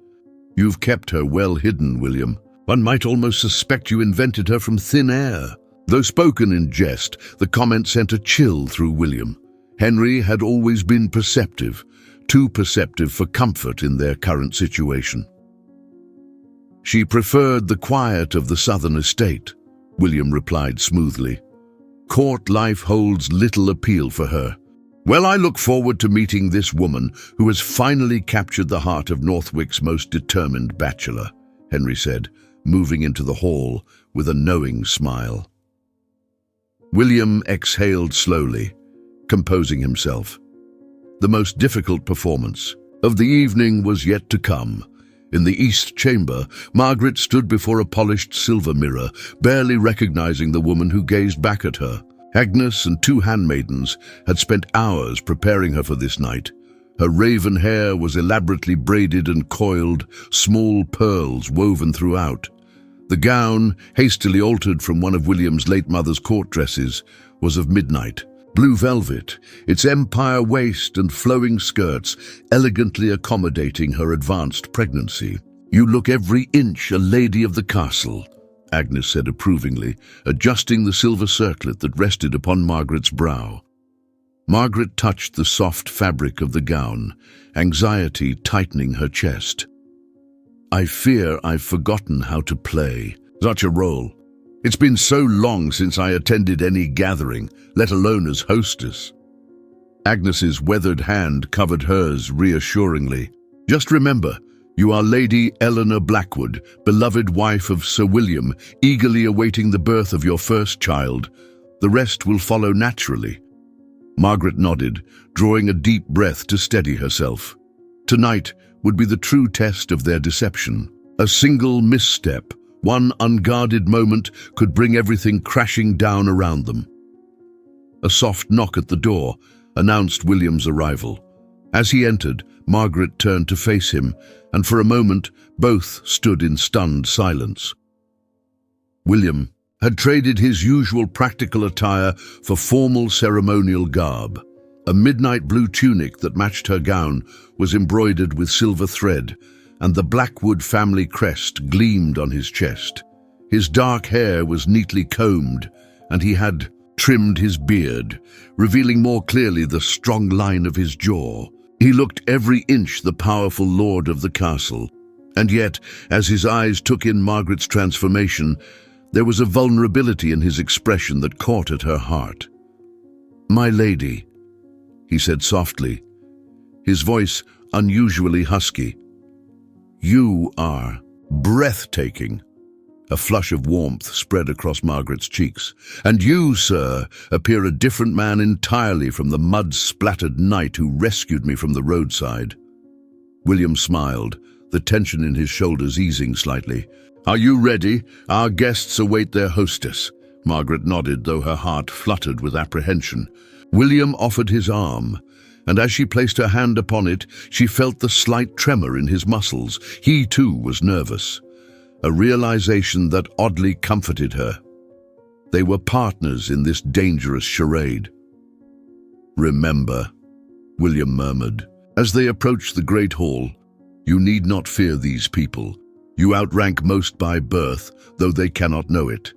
You've kept her well hidden, William. One might almost suspect you invented her from thin air." Though spoken in jest, the comment sent a chill through William. Henry had always been perceptive, too perceptive for comfort in their current situation. "She preferred the quiet of the southern estate," William replied smoothly. "Court life holds little appeal for her." "Well, I look forward to meeting this woman who has finally captured the heart of Northwick's most determined bachelor," Henry said, moving into the hall with a knowing smile. William exhaled slowly, composing himself. The most difficult performance of the evening was yet to come. In the East Chamber, Margaret stood before a polished silver mirror, barely recognizing the woman who gazed back at her. Agnes and 2 handmaidens had spent hours preparing her for this night. Her raven hair was elaborately braided and coiled, small pearls woven throughout. The gown, hastily altered from one of William's late mother's court dresses, was of midnight. Blue velvet, its empire waist and flowing skirts elegantly accommodating her advanced pregnancy. "You look every inch a lady of the castle," Agnes said approvingly, adjusting the silver circlet that rested upon Margaret's brow. Margaret touched the soft fabric of the gown, anxiety tightening her chest. "I fear I've forgotten how to play such a role. It's been so long since I attended any gathering, let alone as hostess." Agnes's weathered hand covered hers reassuringly. "Just remember, you are Lady Eleanor Blackwood, beloved wife of Sir William, eagerly awaiting the birth of your first child. The rest will follow naturally." Margaret nodded, drawing a deep breath to steady herself. Tonight would be the true test of their deception. A single misstep, one unguarded moment, could bring everything crashing down around them. A soft knock at the door announced William's arrival. As he entered, Margaret turned to face him, and for a moment both stood in stunned silence. William had traded his usual practical attire for formal ceremonial garb. A midnight blue tunic that matched her gown was embroidered with silver thread, and the Blackwood family crest gleamed on his chest. His dark hair was neatly combed, and he had trimmed his beard, revealing more clearly the strong line of his jaw. He looked every inch the powerful lord of the castle, and yet, as his eyes took in Margaret's transformation, there was a vulnerability in his expression that caught at her heart. "My lady," he said softly, his voice unusually husky. "You are breathtaking." A flush of warmth spread across Margaret's cheeks. "And you, sir, appear a different man entirely from the mud-splattered knight who rescued me from the roadside." William smiled, the tension in his shoulders easing slightly. "Are you ready? Our guests await their hostess." Margaret nodded, though her heart fluttered with apprehension. William offered his arm, and as she placed her hand upon it, she felt the slight tremor in his muscles. He too was nervous, a realization that oddly comforted her. They were partners in this dangerous charade. "Remember," William murmured, as they approached the great hall, "you need not fear these people. You outrank most by birth, though they cannot know it."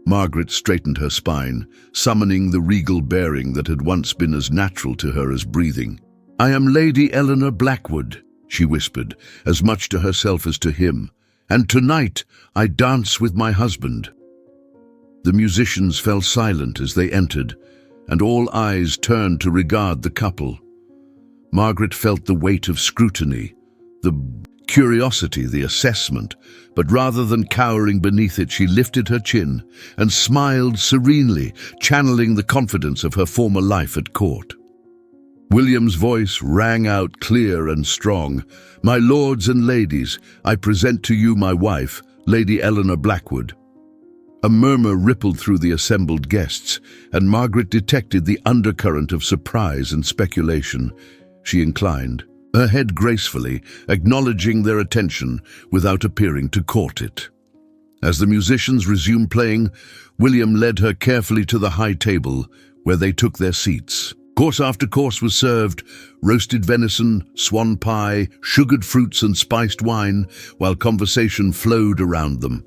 Margaret straightened her spine, summoning the regal bearing that had once been as natural to her as breathing. "I am Lady Eleanor Blackwood," she whispered, as much to herself as to him, "and tonight I dance with my husband." The musicians fell silent as they entered, and all eyes turned to regard the couple. Margaret felt the weight of scrutiny, the curiosity, the assessment, but rather than cowering beneath it, she lifted her chin and smiled serenely, channeling the confidence of her former life at court. William's voice rang out clear and strong. "My lords and ladies, I present to you my wife, Lady Eleanor Blackwood." A murmur rippled through the assembled guests, and Margaret detected the undercurrent of surprise and speculation. She inclined her head gracefully, acknowledging their attention without appearing to court it. As the musicians resumed playing, William led her carefully to the high table, where they took their seats. Course after course was served: roasted venison, swan pie, sugared fruits and spiced wine, while conversation flowed around them.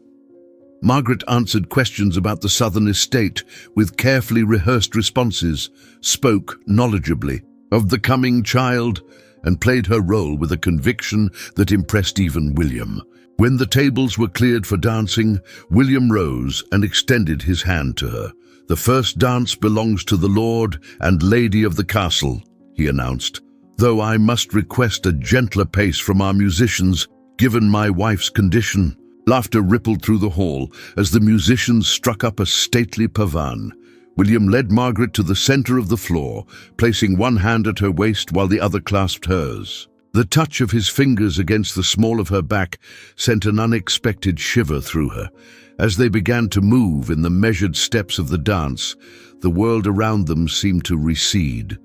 Margaret answered questions about the southern estate with carefully rehearsed responses, spoke knowledgeably of the coming child, and played her role with a conviction that impressed even William. When the tables were cleared for dancing, William rose and extended his hand to her. "The first dance belongs to the Lord and Lady of the castle," he announced, "though I must request a gentler pace from our musicians, given my wife's condition." Laughter rippled through the hall as the musicians struck up a stately pavan. William led Margaret to the center of the floor, placing one hand at her waist while the other clasped hers. The touch of his fingers against the small of her back sent an unexpected shiver through her. As they began to move in the measured steps of the dance, the world around them seemed to recede.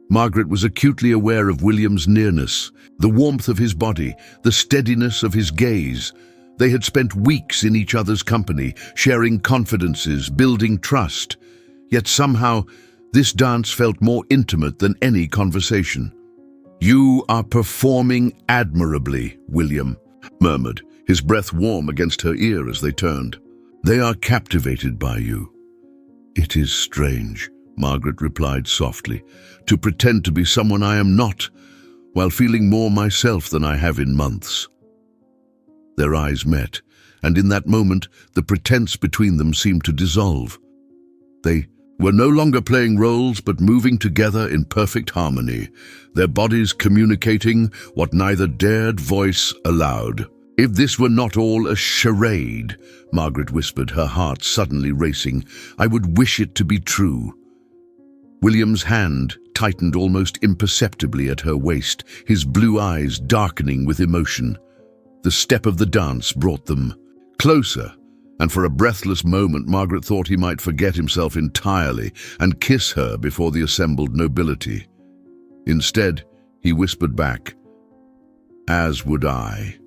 Margaret was acutely aware of William's nearness, the warmth of his body, the steadiness of his gaze. They had spent weeks in each other's company, sharing confidences, building trust. Yet somehow, this dance felt more intimate than any conversation. "You are performing admirably," William murmured, his breath warm against her ear as they turned. "They are captivated by you." "It is strange," Margaret replied softly, "to pretend to be someone I am not, while feeling more myself than I have in months." Their eyes met, and in that moment, the pretense between them seemed to dissolve. They were no longer playing roles, but moving together in perfect harmony, their bodies communicating what neither dared voice aloud. "If this were not all a charade," Margaret whispered, her heart suddenly racing, "I would wish it to be true." William's hand tightened almost imperceptibly at her waist, his blue eyes darkening with emotion. The step of the dance brought them closer, and for a breathless moment Margaret thought he might forget himself entirely and kiss her before the assembled nobility. Instead, he whispered back, "As would I."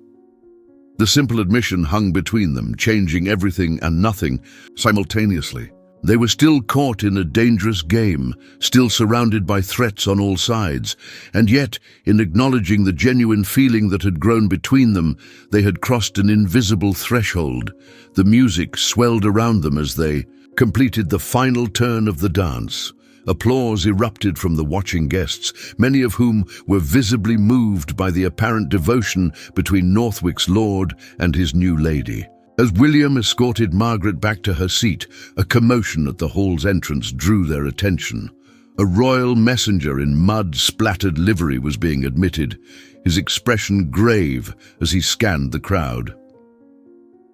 The simple admission hung between them, changing everything and nothing simultaneously. They were still caught in a dangerous game, still surrounded by threats on all sides, and yet, in acknowledging the genuine feeling that had grown between them, they had crossed an invisible threshold. The music swelled around them as they completed the final turn of the dance. Applause erupted from the watching guests, many of whom were visibly moved by the apparent devotion between Northwick's lord and his new lady. As William escorted Margaret back to her seat, a commotion at the hall's entrance drew their attention. A royal messenger in mud-splattered livery was being admitted, his expression grave as he scanned the crowd.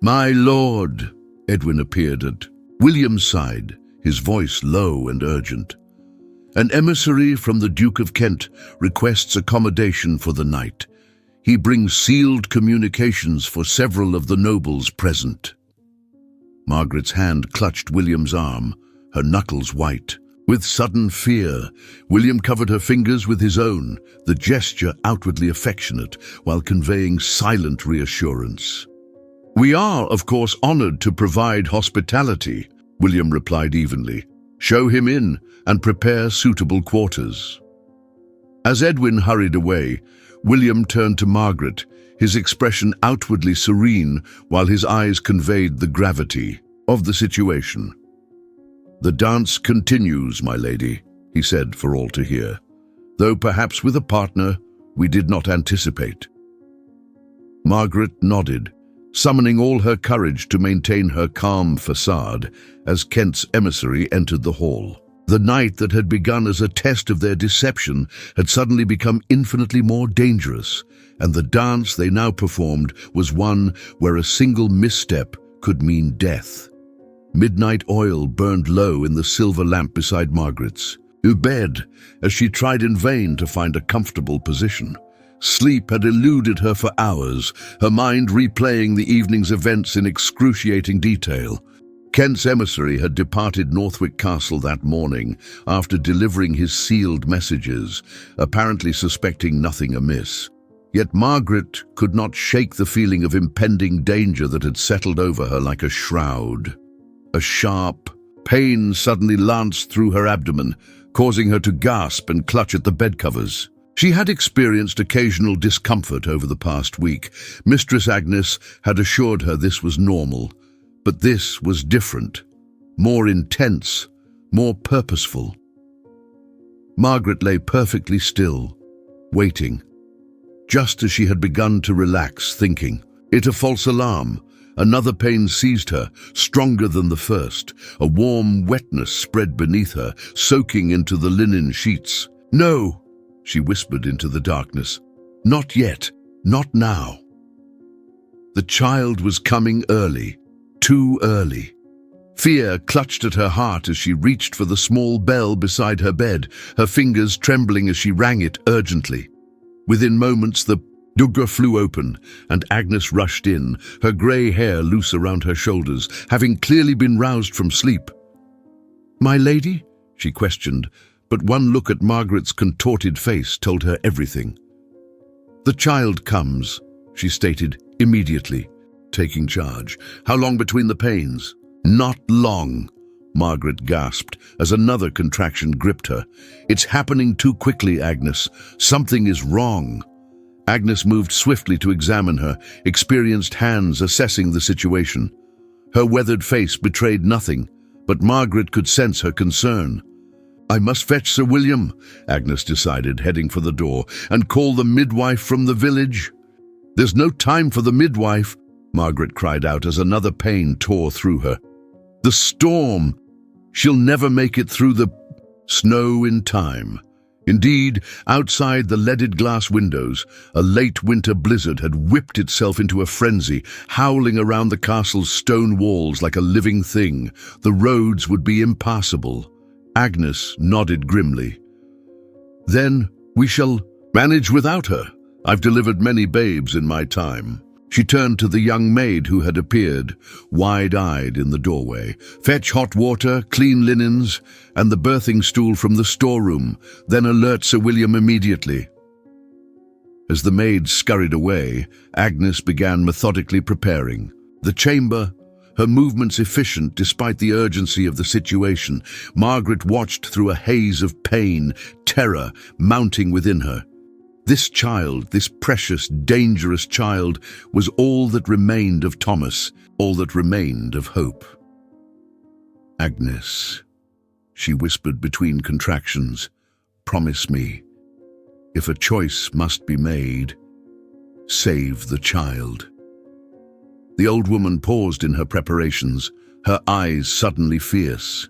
"My lord," Edwin appeared at William's side, his voice low and urgent. "An emissary from the Duke of Kent requests accommodation for the night. He brings sealed communications for several of the nobles present." Margaret's hand clutched William's arm, her knuckles white. With sudden fear, William covered her fingers with his own, the gesture outwardly affectionate while conveying silent reassurance. "We are, of course, honored to provide hospitality," William replied evenly. "Show him in and prepare suitable quarters." As Edwin hurried away, William turned to Margaret, his expression outwardly serene while his eyes conveyed the gravity of the situation. "The dance continues, my lady," he said for all to hear, "though perhaps with a partner we did not anticipate." Margaret nodded, summoning all her courage to maintain her calm facade as Kent's emissary entered the hall. The night that had begun as a test of their deception had suddenly become infinitely more dangerous, and the dance they now performed was one where a single misstep could mean death. Midnight oil burned low in the silver lamp beside Margaret's bed as she tried in vain to find a comfortable position. Sleep had eluded her for hours, her mind replaying the evening's events in excruciating detail. Kent's emissary had departed Northwick Castle that morning after delivering his sealed messages, apparently suspecting nothing amiss. Yet Margaret could not shake the feeling of impending danger that had settled over her like a shroud. A sharp pain suddenly lanced through her abdomen, causing her to gasp and clutch at the bedcovers. She had experienced occasional discomfort over the past week. Mistress Agnes had assured her this was normal. But this was different, more intense, more purposeful. Margaret lay perfectly still, waiting. Just as she had begun to relax, thinking, it a false alarm, another pain seized her, stronger than the first. A warm wetness spread beneath her, soaking into the linen sheets. "No," she whispered into the darkness. "Not yet, not now." The child was coming early. Too early. Fear clutched at her heart as she reached for the small bell beside her bed, her fingers trembling as she rang it urgently. Within moments, the door flew open, and Agnes rushed in, her grey hair loose around her shoulders, having clearly been roused from sleep. "My lady?" she questioned, but one look at Margaret's contorted face told her everything. "The child comes," she stated immediately, taking charge. "How long between the pains?" "Not long," Margaret gasped as another contraction gripped her. "It's happening too quickly, Agnes. Something is wrong." Agnes moved swiftly to examine her, experienced hands assessing the situation. Her weathered face betrayed nothing, but Margaret could sense her concern. "I must fetch Sir William," Agnes decided, heading for the door, "and call the midwife from the village." "There's no time for the midwife," Margaret cried out as another pain tore through her. "The storm! She'll never make it through the snow in time." Indeed, outside the leaded glass windows, a late winter blizzard had whipped itself into a frenzy, howling around the castle's stone walls like a living thing. The roads would be impassable. Agnes nodded grimly. "Then we shall manage without her. I've delivered many babes in my time." She turned to the young maid who had appeared, wide-eyed in the doorway. "Fetch hot water, clean linens, and the birthing stool from the storeroom, then alert Sir William immediately." As the maid scurried away, Agnes began methodically preparing. The chamber, her movements efficient despite the urgency of the situation, Margaret watched through a haze of pain, terror mounting within her. This child, this precious, dangerous child, was all that remained of Thomas, all that remained of hope. "Agnes," she whispered between contractions, "promise me, if a choice must be made, save the child." The old woman paused in her preparations, her eyes suddenly fierce.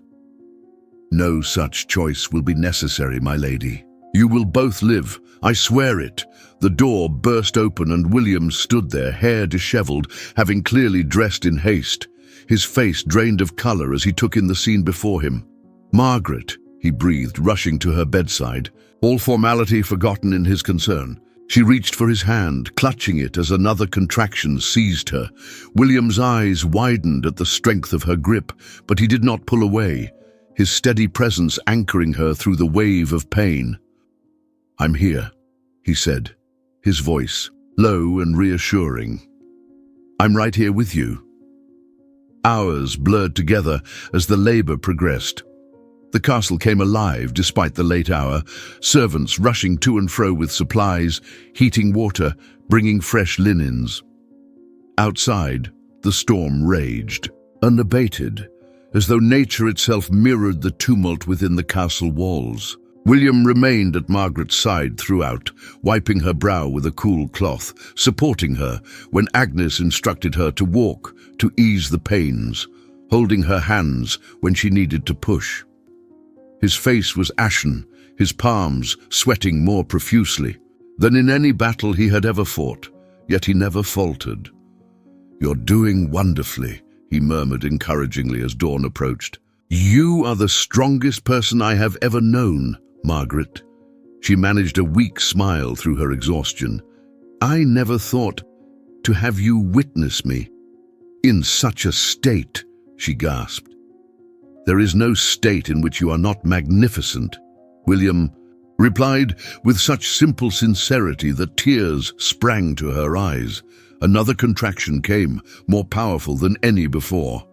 "No such choice will be necessary, my lady. You will both live, I swear it." The door burst open and William stood there, hair disheveled, having clearly dressed in haste. His face drained of color as he took in the scene before him. "Margaret," he breathed, rushing to her bedside, all formality forgotten in his concern. She reached for his hand, clutching it as another contraction seized her. William's eyes widened at the strength of her grip, but he did not pull away, his steady presence anchoring her through the wave of pain. "I'm here," he said, his voice low and reassuring. "I'm right here with you." Hours blurred together as the labor progressed. The castle came alive despite the late hour, servants rushing to and fro with supplies, heating water, bringing fresh linens. Outside, the storm raged, unabated, as though nature itself mirrored the tumult within the castle walls. William remained at Margaret's side throughout, wiping her brow with a cool cloth, supporting her when Agnes instructed her to walk to ease the pains, holding her hands when she needed to push. His face was ashen, his palms sweating more profusely than in any battle he had ever fought, yet he never faltered. "You're doing wonderfully," he murmured encouragingly as dawn approached. "You are the strongest person I have ever known, Margaret." She managed a weak smile through her exhaustion. "I never thought to have you witness me in such a state," she gasped. "There is no state in which you are not magnificent," William replied with such simple sincerity that tears sprang to her eyes. Another contraction came, more powerful than any before.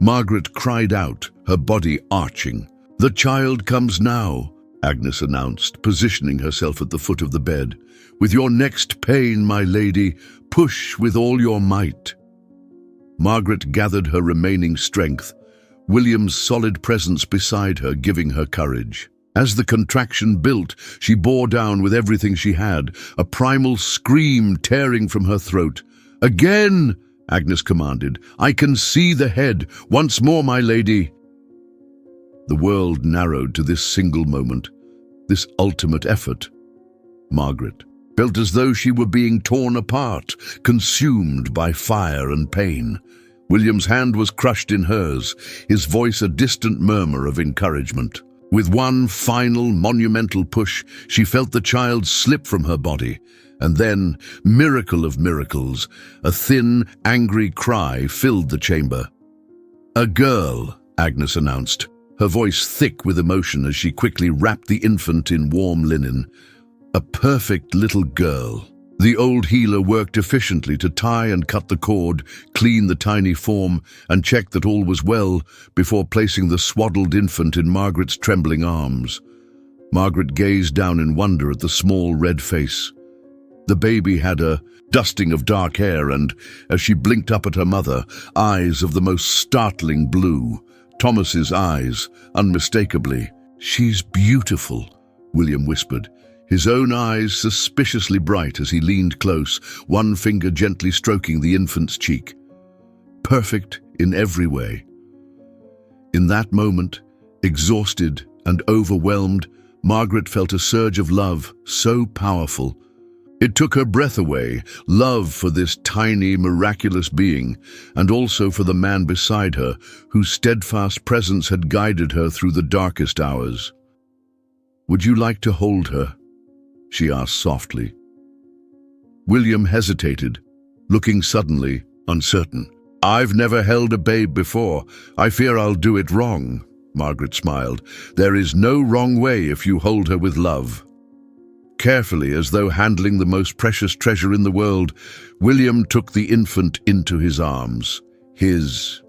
Margaret cried out, her body arching. "The child comes now," Agnes announced, positioning herself at the foot of the bed. "With your next pain, my lady, push with all your might." Margaret gathered her remaining strength, William's solid presence beside her giving her courage. As the contraction built, she bore down with everything she had, a primal scream tearing from her throat. "Again!" Agnes commanded. "I can see the head. Once more, my lady." The world narrowed to this single moment, this ultimate effort. Margaret felt as though she were being torn apart, consumed by fire and pain. William's hand was crushed in hers, his voice a distant murmur of encouragement. With one final monumental push, she felt the child slip from her body, and then, miracle of miracles, a thin, angry cry filled the chamber. "A girl," Agnes announced, her voice thick with emotion as she quickly wrapped the infant in warm linen. "A perfect little girl." The old healer worked efficiently to tie and cut the cord, clean the tiny form, and check that all was well before placing the swaddled infant in Margaret's trembling arms. Margaret gazed down in wonder at the small red face. The baby had a dusting of dark hair and, as she blinked up at her mother, eyes of the most startling blue. Thomas's eyes, unmistakably. "She's beautiful," William whispered, his own eyes suspiciously bright as he leaned close, one finger gently stroking the infant's cheek. Perfect in every way. In that moment, exhausted and overwhelmed, Margaret felt a surge of love so powerful. It took her breath away, love for this tiny, miraculous being, and also for the man beside her, whose steadfast presence had guided her through the darkest hours. "Would you like to hold her?" she asked softly. William hesitated, looking suddenly uncertain. "I've never held a babe before. I fear I'll do it wrong," Margaret smiled. "There is no wrong way if you hold her with love." Carefully, as though handling the most precious treasure in the world, William took the infant into his arms. His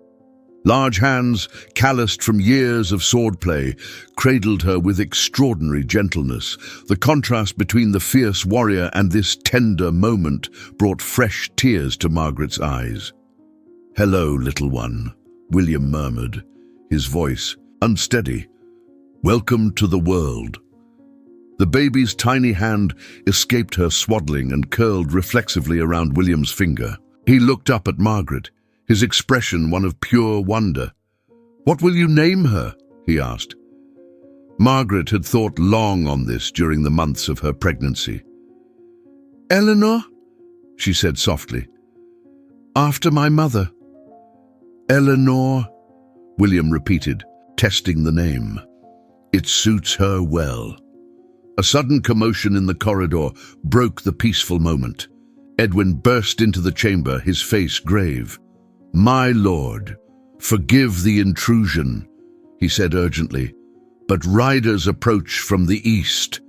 large hands, calloused from years of swordplay, cradled her with extraordinary gentleness. The contrast between the fierce warrior and this tender moment brought fresh tears to Margaret's eyes. "Hello, little one," William murmured, his voice unsteady. "Welcome to the world." The baby's tiny hand escaped her swaddling and curled reflexively around William's finger. He looked up at Margaret, his expression one of pure wonder. "What will you name her?" he asked. Margaret had thought long on this during the months of her pregnancy. "Eleanor," she said softly. "After my mother." "Eleanor," William repeated, testing the name. "It suits her well." A sudden commotion in the corridor broke the peaceful moment. Edwin burst into the chamber, his face grave. "My lord, forgive the intrusion," he said urgently, "but riders approach from the east.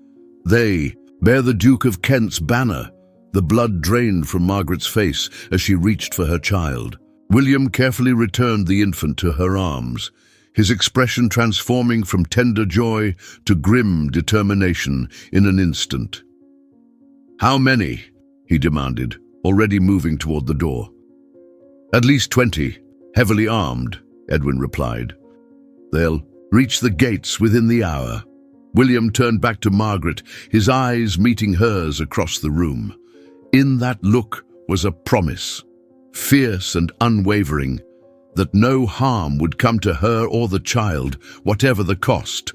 They bear the Duke of Kent's banner." The blood drained from Margaret's face as she reached for her child. William carefully returned the infant to her arms, his expression transforming from tender joy to grim determination in an instant. "How many?" he demanded, already moving toward the door. "At least 20, heavily armed," Edwin replied. "They'll reach the gates within the hour." William turned back to Margaret, his eyes meeting hers across the room. In that look was a promise, fierce and unwavering, that no harm would come to her or the child, whatever the cost.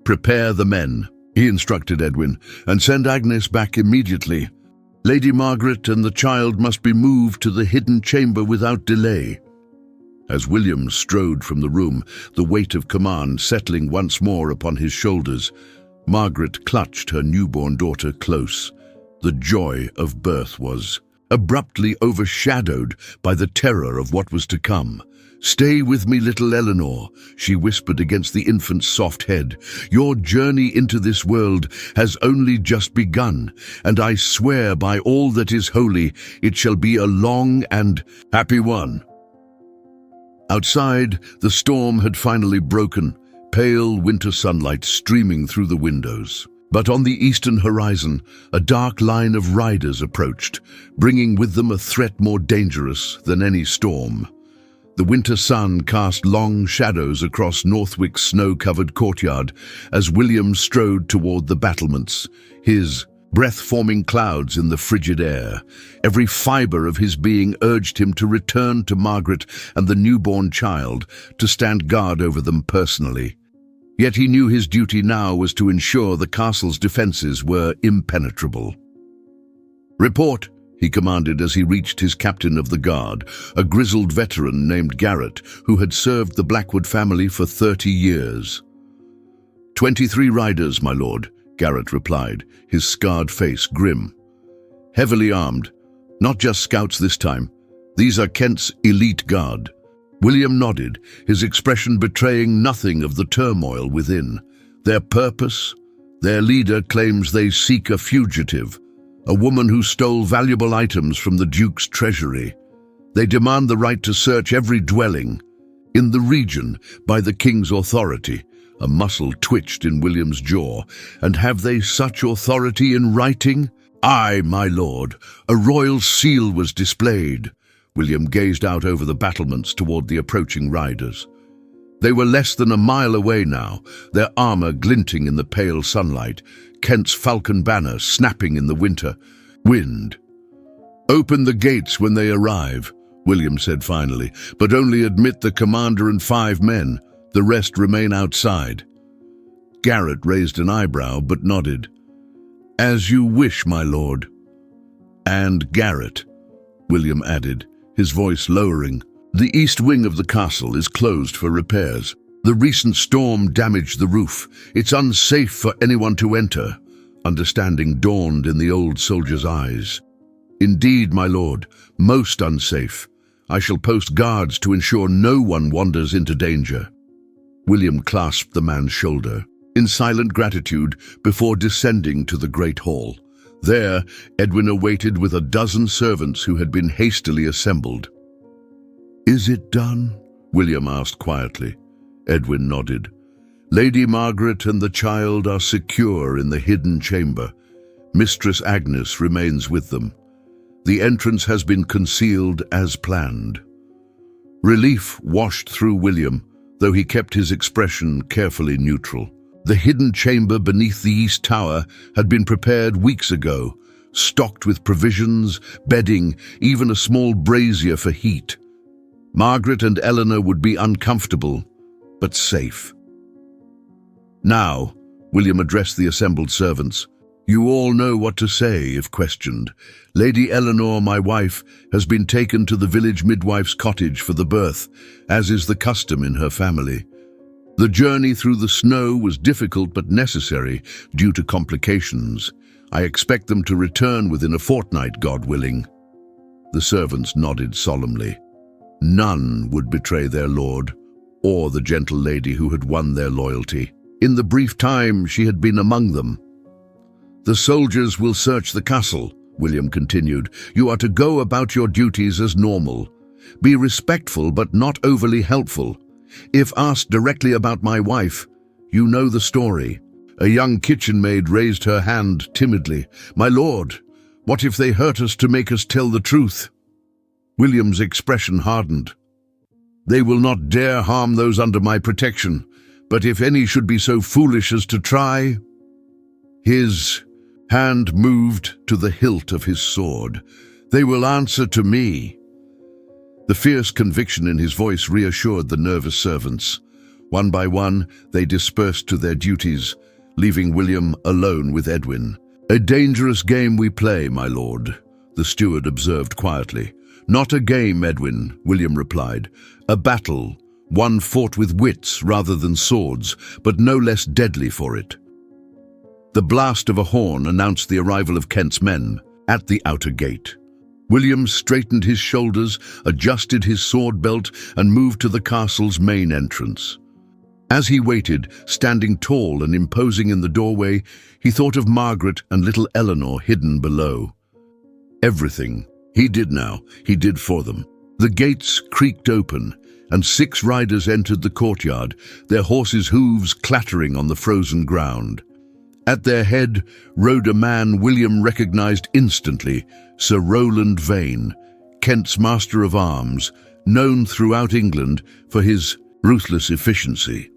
"Prepare the men," he instructed Edwin, "and send Agnes back immediately. Lady Margaret and the child must be moved to the hidden chamber without delay." As William strode from the room, the weight of command settling once more upon his shoulders, Margaret clutched her newborn daughter close. The joy of birth was abruptly overshadowed by the terror of what was to come. "Stay with me, little Eleanor," she whispered against the infant's soft head. "Your journey into this world has only just begun, and I swear by all that is holy, it shall be a long and happy one." Outside, the storm had finally broken, pale winter sunlight streaming through the windows. But on the eastern horizon, a dark line of riders approached, bringing with them a threat more dangerous than any storm. The winter sun cast long shadows across Northwick's snow-covered courtyard as William strode toward the battlements, his breath-forming clouds in the frigid air. Every fiber of his being urged him to return to Margaret and the newborn child, to stand guard over them personally. Yet he knew his duty now was to ensure the castle's defenses were impenetrable. "Report," he commanded as he reached his captain of the guard, a grizzled veteran named Garrett, who had served the Blackwood family for 30 years. 23 riders, my lord," Garrett replied, his scarred face grim. "Heavily armed. Not just scouts this time. These are Kent's elite guard." William nodded, his expression betraying nothing of the turmoil within. "Their purpose? Their leader claims they seek a fugitive, a woman who stole valuable items from the Duke's treasury. They demand the right to search every dwelling in the region by the king's authority." A muscle twitched in William's jaw. "And have they such authority in writing?" "Aye, my lord. A royal seal was displayed." William gazed out over the battlements toward the approaching riders. They were less than a mile away now, their armor glinting in the pale sunlight, Kent's falcon banner snapping in the winter wind. "Open the gates when they arrive," William said finally, "but only admit the commander and 5 men. The rest remain outside." Garrett raised an eyebrow but nodded. "As you wish, my lord." "And Garrett," William added, his voice lowering. "The east wing of the castle is closed for repairs. The recent storm damaged the roof. It's unsafe for anyone to enter." Understanding dawned in the old soldier's eyes. "Indeed, my lord, most unsafe. I shall post guards to ensure no one wanders into danger." William clasped the man's shoulder in silent gratitude before descending to the great hall. There, Edwin awaited with a dozen servants who had been hastily assembled. "Is it done?" William asked quietly. Edwin nodded. "Lady Margaret and the child are secure in the hidden chamber. Mistress Agnes remains with them. The entrance has been concealed as planned." Relief washed through William, though he kept his expression carefully neutral. The hidden chamber beneath the East Tower had been prepared weeks ago, stocked with provisions, bedding, even a small brazier for heat. Margaret and Eleanor would be uncomfortable, but safe. "Now," William addressed the assembled servants, "you all know what to say if questioned. Lady Eleanor, my wife, has been taken to the village midwife's cottage for the birth, as is the custom in her family. The journey through the snow was difficult but necessary due to complications. I expect them to return within a fortnight, God willing." The servants nodded solemnly. None would betray their lord, or the gentle lady who had won their loyalty. In the brief time she had been among them. "The soldiers will search the castle," William continued. "You are to go about your duties as normal. Be respectful but not overly helpful. If asked directly about my wife, you know the story." A young kitchen maid raised her hand timidly. "My lord, what if they hurt us to make us tell the truth?" William's expression hardened. "They will not dare harm those under my protection, but if any should be so foolish as to try..." His hand moved to the hilt of his sword. "They will answer to me." The fierce conviction in his voice reassured the nervous servants. One by one, they dispersed to their duties, leaving William alone with Edwin. "A dangerous game we play, my lord," the steward observed quietly. "Not a game, Edwin," William replied. "A battle, one fought with wits rather than swords, but no less deadly for it." The blast of a horn announced the arrival of Kent's men at the outer gate. William straightened his shoulders, adjusted his sword belt, and moved to the castle's main entrance. As he waited, standing tall and imposing in the doorway, he thought of Margaret and little Eleanor hidden below. Everything he did for them. The gates creaked open, and 6 riders entered the courtyard, their horses' hooves clattering on the frozen ground. At their head rode a man William recognized instantly, Sir Roland Vane, Kent's master of arms, known throughout England for his ruthless efficiency.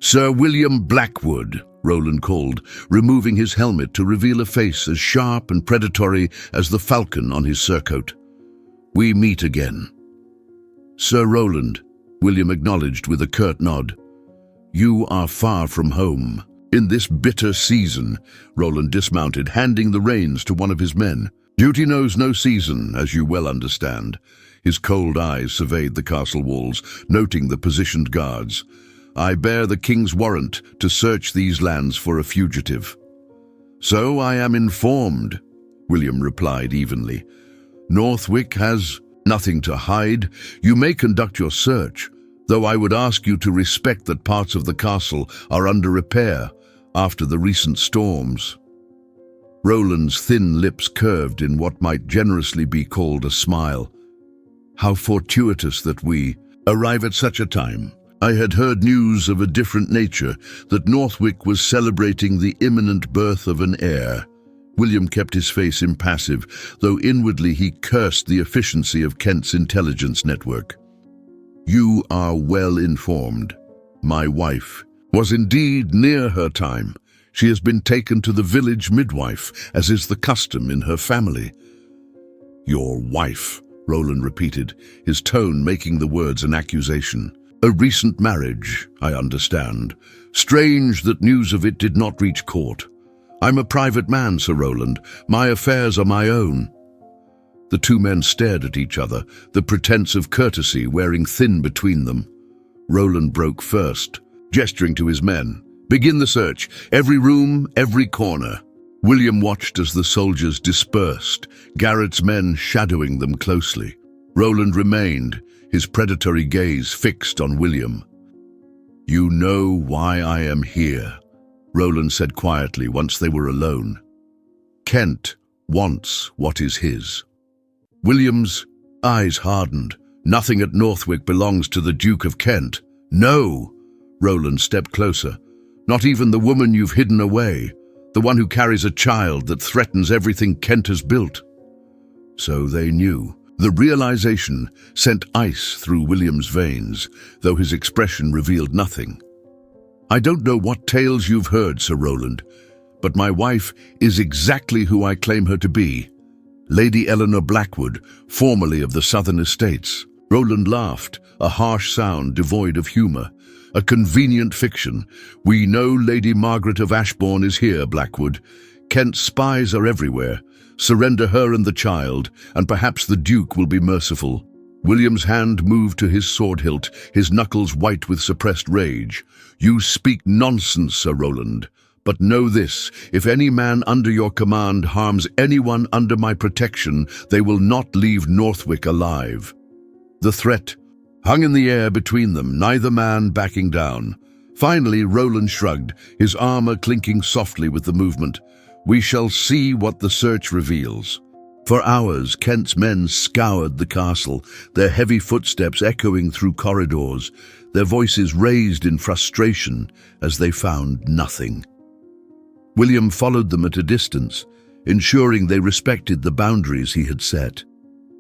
"Sir William Blackwood," Roland called, removing his helmet to reveal a face as sharp and predatory as the falcon on his surcoat. "We meet again." "Sir Roland," William acknowledged with a curt nod. "You are far from home." "In this bitter season," Roland dismounted, handing the reins to one of his men. "Duty knows no season, as you well understand." His cold eyes surveyed the castle walls, noting the positioned guards. "I bear the king's warrant to search these lands for a fugitive." "So I am informed," William replied evenly. "Northwick has nothing to hide. You may conduct your search, though I would ask you to respect that parts of the castle are under repair after the recent storms." Roland's thin lips curved in what might generously be called a smile. "How fortuitous that we arrive at such a time. I had heard news of a different nature, that Northwick was celebrating the imminent birth of an heir." William kept his face impassive, though inwardly he cursed the efficiency of Kent's intelligence network. "You are well informed. My wife was indeed near her time. She has been taken to the village midwife, as is the custom in her family." "Your wife," Roland repeated, his tone making the words an accusation. "A recent marriage, I understand. Strange that news of it did not reach court. I'm a private man, Sir Roland. My affairs are my own." The 2 men stared at each other, the pretense of courtesy wearing thin between them. Roland broke first, gesturing to his men. "Begin the search. Every room, every corner." William watched as the soldiers dispersed, Garrett's men shadowing them closely. Roland remained, his predatory gaze fixed on William. "You know why I am here," Roland said quietly once they were alone. "Kent wants what is his." William's eyes hardened. "Nothing at Northwick belongs to the Duke of Kent." "No!" Roland stepped closer. "Not even the woman you've hidden away, the one who carries a child that threatens everything Kent has built." So they knew. The realization sent ice through William's veins, though his expression revealed nothing. "I don't know what tales you've heard, Sir Roland, but my wife is exactly who I claim her to be. Lady Eleanor Blackwood, formerly of the Southern Estates." Roland laughed, a harsh sound devoid of humor. "A convenient fiction. We know Lady Margaret of Ashbourne is here, Blackwood. Kent's spies are everywhere. Surrender her and the child, and perhaps the Duke will be merciful." William's hand moved to his sword hilt, his knuckles white with suppressed rage. "You speak nonsense, Sir Roland. But know this, if any man under your command harms anyone under my protection, they will not leave Northwick alive." The threat hung in the air between them, neither man backing down. Finally, Roland shrugged, his armor clinking softly with the movement. "We shall see what the search reveals." For hours, Kent's men scoured the castle, their heavy footsteps echoing through corridors, their voices raised in frustration as they found nothing. William followed them at a distance, ensuring they respected the boundaries he had set.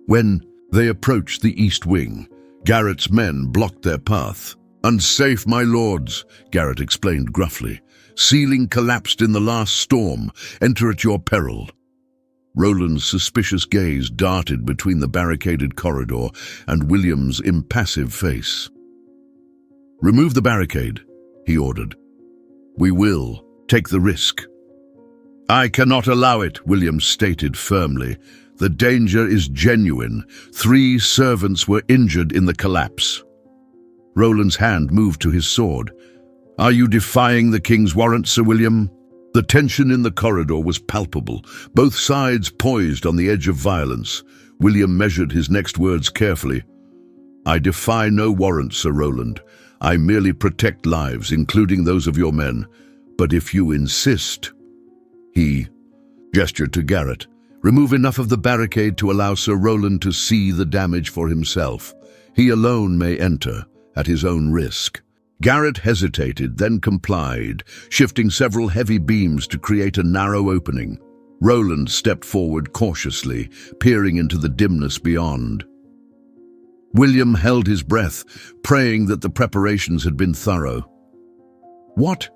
When they approached the east wing, Garrett's men blocked their path. "Unsafe, my lords," Garrett explained gruffly. "Ceiling collapsed in the last storm. Enter at your peril." Roland's suspicious gaze darted between the barricaded corridor and William's impassive face. "Remove the barricade," he ordered. "We will. Take the risk." "I cannot allow it," William stated firmly. "The danger is genuine. 3 servants were injured in the collapse." Roland's hand moved to his sword. "Are you defying the king's warrant, Sir William?" The tension in the corridor was palpable, both sides poised on the edge of violence. William measured his next words carefully. "I defy no warrant, Sir Roland. I merely protect lives, including those of your men. But if you insist..." He gestured to Garrett. "Remove enough of the barricade to allow Sir Roland to see the damage for himself. He alone may enter, at his own risk." Garrett hesitated, then complied, shifting several heavy beams to create a narrow opening. Roland stepped forward cautiously, peering into the dimness beyond. William held his breath, praying that the preparations had been thorough. "What?"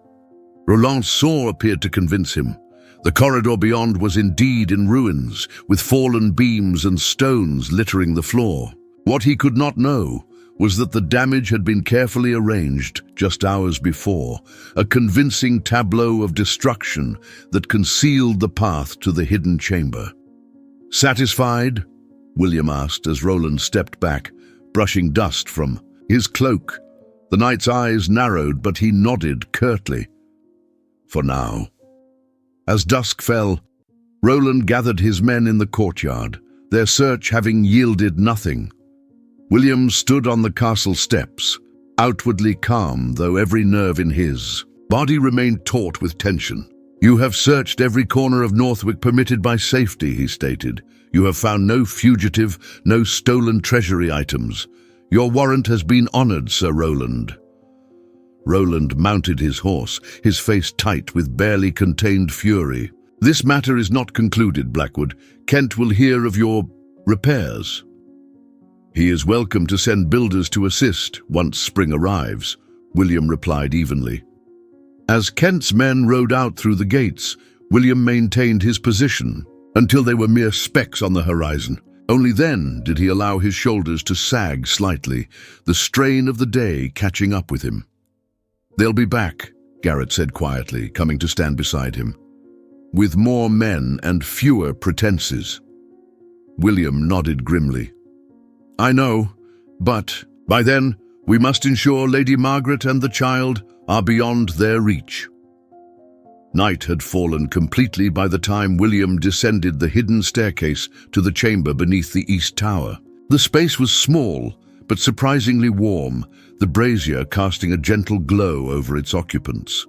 Roland's sword appeared to convince him. The corridor beyond was indeed in ruins, with fallen beams and stones littering the floor. What he could not know was that the damage had been carefully arranged just hours before, a convincing tableau of destruction that concealed the path to the hidden chamber. "Satisfied?" William asked as Roland stepped back, brushing dust from his cloak. The knight's eyes narrowed, but he nodded curtly. "For now." As dusk fell, Roland gathered his men in the courtyard, their search having yielded nothing. William stood on the castle steps, outwardly calm, though every nerve in his body remained taut with tension. "You have searched every corner of Northwick permitted by safety," he stated. "You have found no fugitive, no stolen treasury items. Your warrant has been honored, Sir Roland." Roland mounted his horse, his face tight with barely contained fury. "This matter is not concluded, Blackwood. Kent will hear of your repairs. He is welcome to send builders to assist once spring arrives," William replied evenly. As Kent's men rode out through the gates, William maintained his position until they were mere specks on the horizon. Only then did he allow his shoulders to sag slightly, the strain of the day catching up with him. "They'll be back," Garrett said quietly, coming to stand beside him. "With more men and fewer pretenses." William nodded grimly. "I know, but by then we must ensure Lady Margaret and the child are beyond their reach." Night had fallen completely by the time William descended the hidden staircase to the chamber beneath the east tower. The space was small, but surprisingly warm, the brazier casting a gentle glow over its occupants.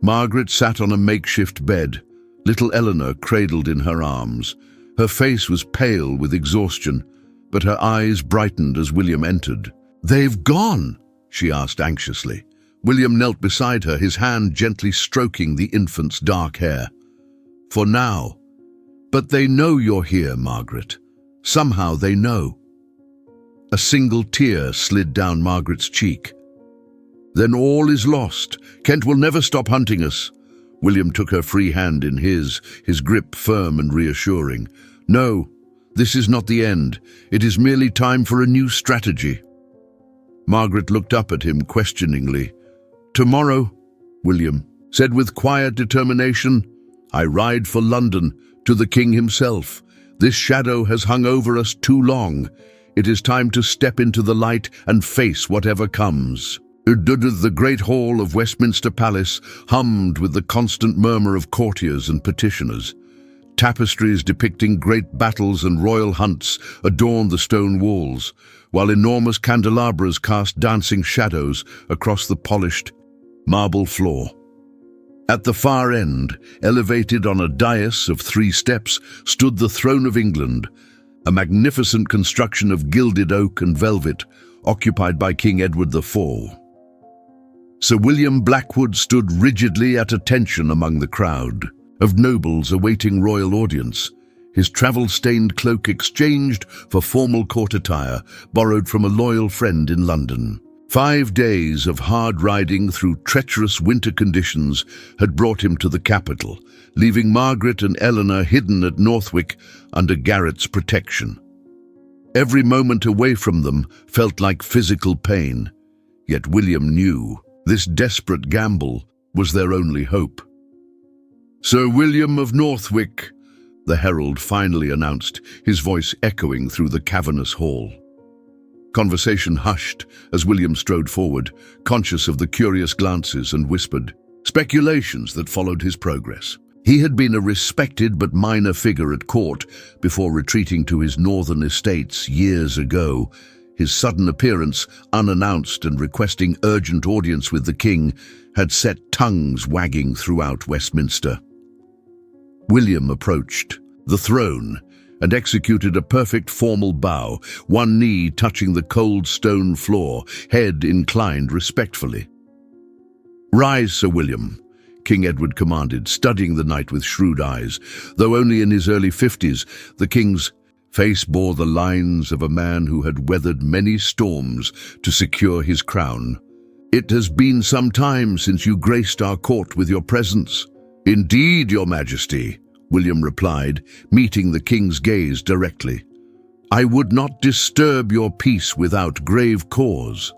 Margaret sat on a makeshift bed, little Eleanor cradled in her arms. Her face was pale with exhaustion, but her eyes brightened as William entered. "They've gone?" she asked anxiously. William knelt beside her, his hand gently stroking the infant's dark hair. "For now. But they know you're here, Margaret. Somehow they know." A single tear slid down Margaret's cheek. "Then all is lost. Kent will never stop hunting us." William took her free hand in his grip firm and reassuring. "No, this is not the end. It is merely time for a new strategy." Margaret looked up at him questioningly. "Tomorrow," William said with quiet determination, "I ride for London, to the king himself. This shadow has hung over us too long. It is time to step into the light and face whatever comes. The great hall of Westminster Palace hummed with the constant murmur of courtiers and petitioners. Tapestries depicting great battles and royal hunts adorned the stone walls, while enormous candelabras cast dancing shadows across the polished marble floor. At the far end, elevated on a dais of 3 steps, stood the throne of England, a magnificent construction of gilded oak and velvet, occupied by King Edward IV. Sir William Blackwood stood rigidly at attention among the crowd of nobles awaiting royal audience, his travel-stained cloak exchanged for formal court attire borrowed from a loyal friend in London. 5 days of hard riding through treacherous winter conditions had brought him to the capital, leaving Margaret and Eleanor hidden at Northwick under Garrett's protection. Every moment away from them felt like physical pain, yet William knew this desperate gamble was their only hope. "Sir William of Northwick," the herald finally announced, his voice echoing through the cavernous hall. Conversation hushed as William strode forward, conscious of the curious glances and whispered speculations that followed his progress. He had been a respected but minor figure at court before retreating to his northern estates years ago. His sudden appearance, unannounced and requesting urgent audience with the king, had set tongues wagging throughout Westminster. William approached the throne and executed a perfect formal bow, one knee touching the cold stone floor, head inclined respectfully. "Rise, Sir William," King Edward commanded, studying the knight with shrewd eyes. Though only in his early 50s, the king's face bore the lines of a man who had weathered many storms to secure his crown. "It has been some time since you graced our court with your presence." "Indeed, your majesty," William replied, meeting the king's gaze directly. "I would not disturb your peace without grave cause."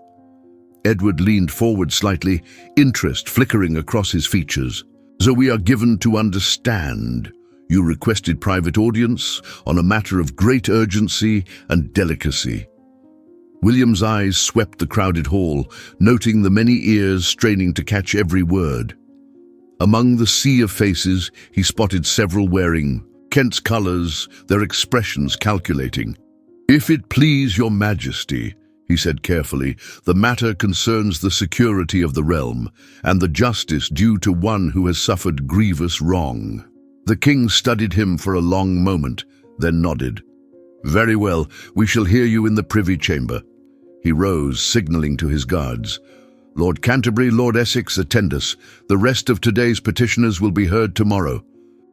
Edward leaned forward slightly, interest flickering across his features. "So we are given to understand you requested private audience on a matter of great urgency and delicacy." William's eyes swept the crowded hall, noting the many ears straining to catch every word. Among the sea of faces, he spotted several wearing Kent's colours, their expressions calculating. "If it please your majesty," he said carefully, "the matter concerns the security of the realm and the justice due to one who has suffered grievous wrong." The king studied him for a long moment, then nodded. "Very well, we shall hear you in the privy chamber." He rose, signalling to his guards. "Lord Canterbury, Lord Essex, attend us. The rest of today's petitioners will be heard tomorrow."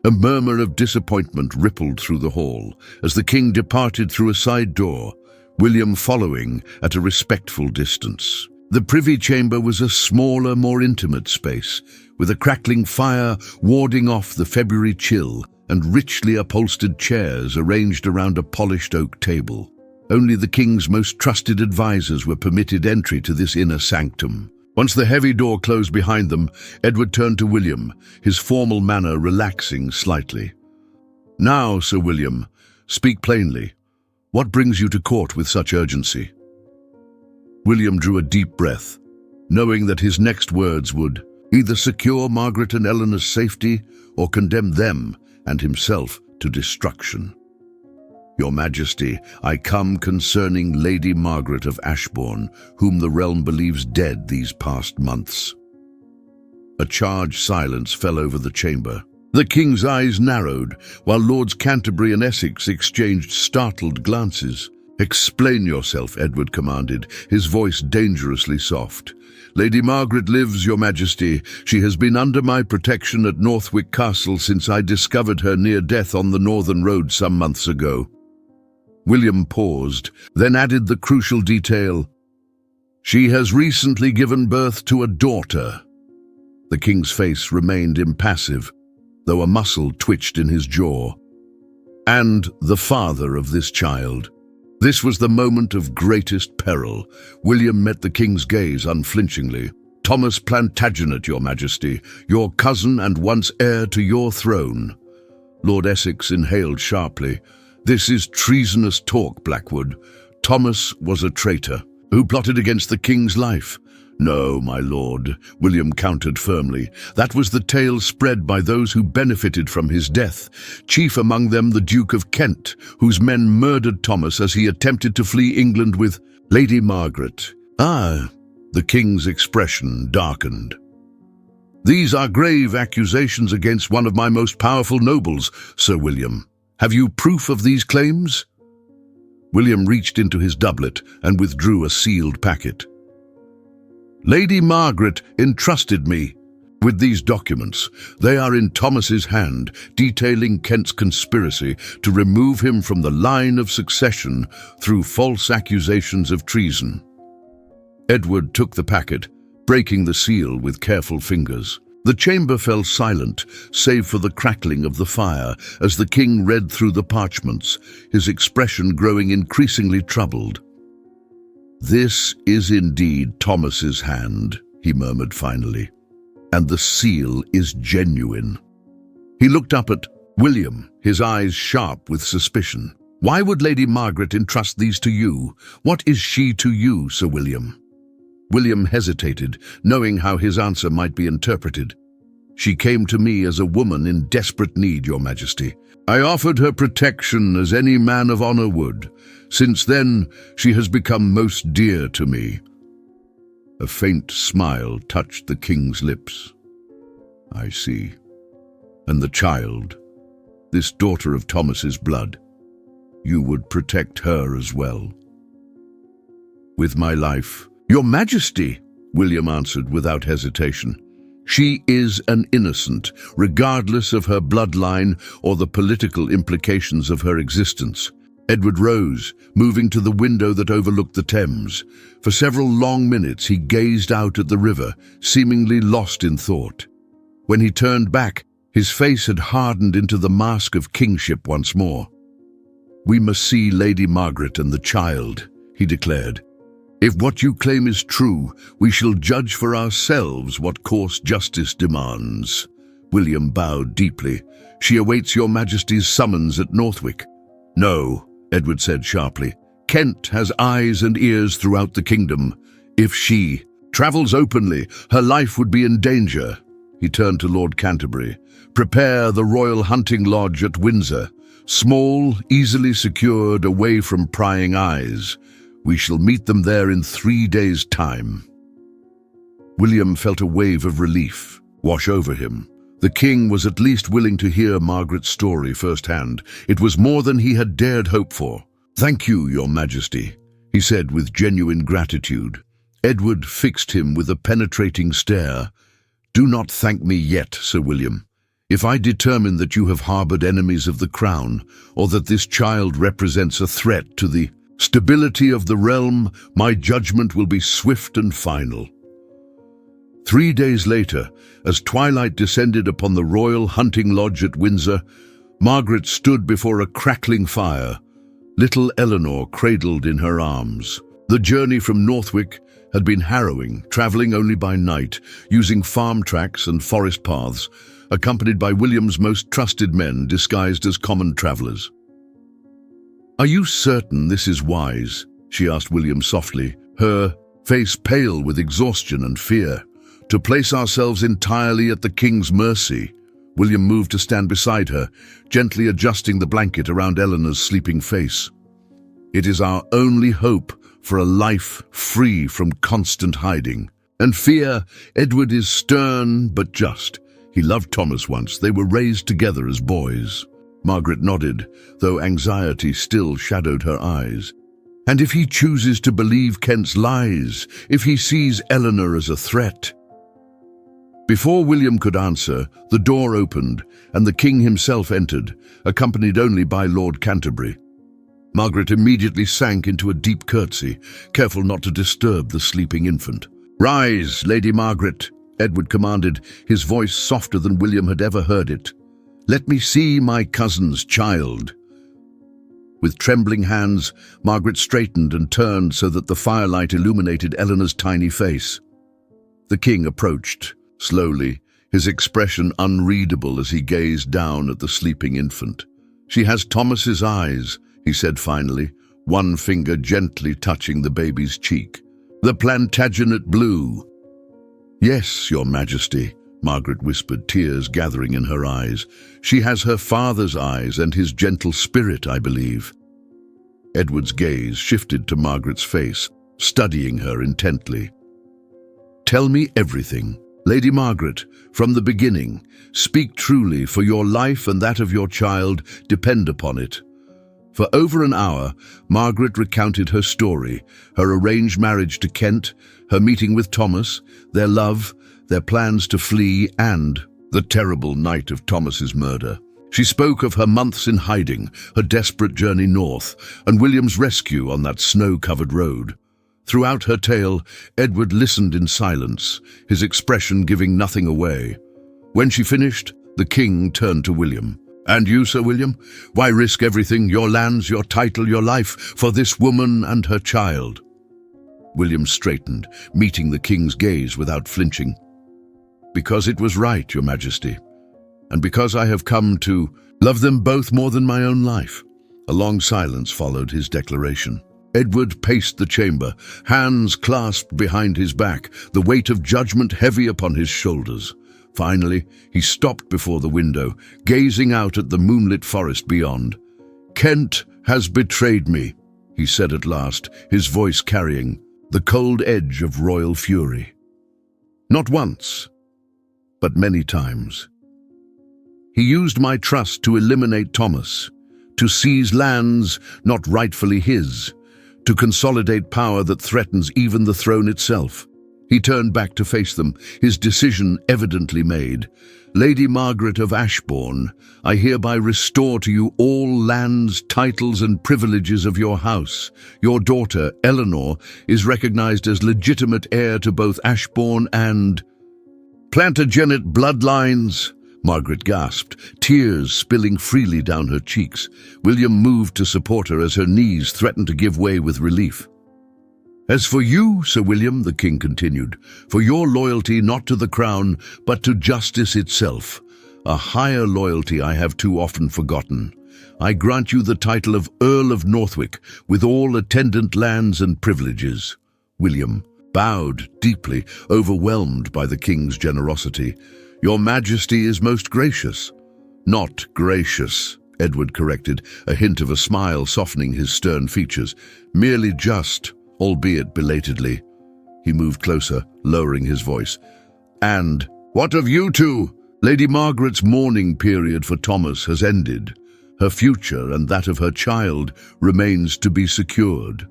A murmur of disappointment rippled through the hall as the king departed through a side door, William following at a respectful distance. The privy chamber was a smaller, more intimate space, with a crackling fire warding off the February chill and richly upholstered chairs arranged around a polished oak table. Only the king's most trusted advisors were permitted entry to this inner sanctum. Once the heavy door closed behind them, Edward turned to William, his formal manner relaxing slightly. "Now, Sir William, speak plainly. What brings you to court with such urgency?" William drew a deep breath, knowing that his next words would either secure Margaret and Eleanor's safety or condemn them and himself to destruction. "Your Majesty, I come concerning Lady Margaret of Ashbourne, whom the realm believes dead these past months." A charged silence fell over the chamber. The king's eyes narrowed, while Lords Canterbury and Essex exchanged startled glances. "Explain yourself," Edward commanded, his voice dangerously soft. "Lady Margaret lives, Your Majesty. She has been under my protection at Northwick Castle since I discovered her near death on the northern road some months ago." William paused, then added the crucial detail. "She has recently given birth to a daughter." The king's face remained impassive, though a muscle twitched in his jaw. "And the father of this child." This was the moment of greatest peril. William met the king's gaze unflinchingly. "Thomas Plantagenet, Your Majesty, your cousin and once heir to your throne." Lord Essex inhaled sharply. "This is treasonous talk, Blackwood. Thomas was a traitor who plotted against the king's life. No, my lord, William countered firmly. That was the tale spread by those who benefited from his death, chief among them the Duke of Kent, whose men murdered Thomas as he attempted to flee England with Lady Margaret. Ah, the king's expression darkened. These are grave accusations against one of my most powerful nobles, Sir William. Have you proof of these claims? William reached into his doublet and withdrew a sealed packet. Lady Margaret entrusted me with these documents. They are in Thomas's hand, detailing Kent's conspiracy to remove him from the line of succession through false accusations of treason. Edward took the packet, breaking the seal with careful fingers. The chamber fell silent, save for the crackling of the fire, as the king read through the parchments, his expression growing increasingly troubled. "This is indeed Thomas's hand," he murmured finally, "and the seal is genuine." He looked up at William, his eyes sharp with suspicion. "Why would Lady Margaret entrust these to you? What is she to you, Sir William?" William hesitated, knowing how his answer might be interpreted. "She came to me as a woman in desperate need, Your Majesty. I offered her protection as any man of honor would. Since then, she has become most dear to me." A faint smile touched the king's lips. "I see. And the child, this daughter of Thomas's blood, you would protect her as well?" "With my life." "Your Majesty," William answered without hesitation, "she is an innocent, regardless of her bloodline or the political implications of her existence." Edward rose, moving to the window that overlooked the Thames. For several long minutes he gazed out at the river, seemingly lost in thought. When he turned back, his face had hardened into the mask of kingship once more. "We must see Lady Margaret and the child," he declared. "If what you claim is true, we shall judge for ourselves what course justice demands." William bowed deeply. "She awaits Your Majesty's summons at Northwick." "No," Edward said sharply. "Kent has eyes and ears throughout the kingdom. If she travels openly, her life would be in danger." He turned to Lord Canterbury. "Prepare the Royal Hunting Lodge at Windsor. Small, easily secured, away from prying eyes. We shall meet them there in 3 days' time." William felt a wave of relief wash over him. The king was at least willing to hear Margaret's story firsthand. It was more than he had dared hope for. "Thank you, Your Majesty," he said with genuine gratitude. Edward fixed him with a penetrating stare. "Do not thank me yet, Sir William. If I determine that you have harbored enemies of the crown, or that this child represents a threat to the stability of the realm, my judgment will be swift and final." 3 days later, as twilight descended upon the Royal Hunting Lodge at Windsor, Margaret stood before a crackling fire, little Eleanor cradled in her arms. The journey from Northwick had been harrowing, travelling only by night, using farm tracks and forest paths, accompanied by William's most trusted men disguised as common travellers. "Are you certain this is wise?" she asked William softly, her face pale with exhaustion and fear. "To place ourselves entirely at the king's mercy?" William moved to stand beside her, gently adjusting the blanket around Eleanor's sleeping face. "It is our only hope for a life free from constant hiding and fear. Edward is stern but just. He loved Thomas once. They were raised together as boys." Margaret nodded, though anxiety still shadowed her eyes. "And if he chooses to believe Kent's lies, if he sees Eleanor as a threat?" Before William could answer, the door opened, and the king himself entered, accompanied only by Lord Canterbury. Margaret immediately sank into a deep curtsy, careful not to disturb the sleeping infant. "Rise, Lady Margaret," Edward commanded, his voice softer than William had ever heard it. "Let me see my cousin's child." With trembling hands, Margaret straightened and turned so that the firelight illuminated Eleanor's tiny face. The king approached, slowly, his expression unreadable as he gazed down at the sleeping infant. "She has Thomas's eyes," he said finally, one finger gently touching the baby's cheek. "The Plantagenet blue." "Yes, Your Majesty," Margaret whispered, tears gathering in her eyes. "She has her father's eyes and his gentle spirit, I believe." Edward's gaze shifted to Margaret's face, studying her intently. "Tell me everything. Lady Margaret, from the beginning, speak truly, for your life and that of your child depend upon it." For over an hour, Margaret recounted her story, her arranged marriage to Kent, her meeting with Thomas, their love, their plans to flee, and the terrible night of Thomas's murder. She spoke of her months in hiding, her desperate journey north, and William's rescue on that snow-covered road. Throughout her tale, Edward listened in silence, his expression giving nothing away. When she finished, the king turned to William. "And you, Sir William? Why risk everything, your lands, your title, your life, for this woman and her child?" William straightened, meeting the king's gaze without flinching. "Because it was right, Your Majesty, and because I have come to love them both more than my own life." A long silence followed his declaration. Edward paced the chamber, hands clasped behind his back, the weight of judgment heavy upon his shoulders. Finally, he stopped before the window, gazing out at the moonlit forest beyond. "Kent has betrayed me," he said at last, his voice carrying the cold edge of royal fury. "Not once, but many times. He used my trust to eliminate Thomas, to seize lands not rightfully his, to consolidate power that threatens even the throne itself." He turned back to face them, his decision evidently made. "Lady Margaret of Ashbourne, I hereby restore to you all lands, titles and privileges of your house. Your daughter, Eleanor, is recognized as legitimate heir to both Ashbourne and Plantagenet bloodlines." Margaret gasped, tears spilling freely down her cheeks. William moved to support her as her knees threatened to give way with relief. "As for you, Sir William," the king continued, "for your loyalty not to the crown, but to justice itself, a higher loyalty I have too often forgotten. I grant you the title of Earl of Northwick, with all attendant lands and privileges." William bowed deeply, overwhelmed by the king's generosity. "Your Majesty is most gracious." "Not gracious," Edward corrected, a hint of a smile softening his stern features. "Merely just, albeit belatedly." He moved closer, lowering his voice. "And what of you two? Lady Margaret's mourning period for Thomas has ended. Her future and that of her child remains to be secured."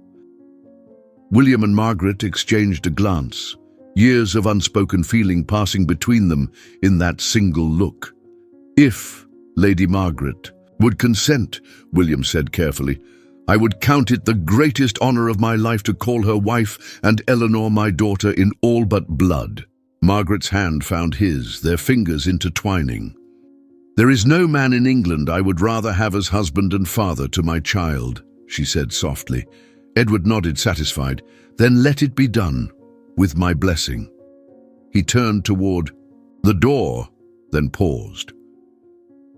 William and Margaret exchanged a glance, years of unspoken feeling passing between them in that single look. "If Lady Margaret would consent," William said carefully, "I would count it the greatest honor of my life to call her wife and Eleanor my daughter in all but blood." Margaret's hand found his, their fingers intertwining. "There is no man in England I would rather have as husband and father to my child," she said softly. Edward nodded, satisfied. "Then let it be done, with my blessing." He turned toward the door, then paused.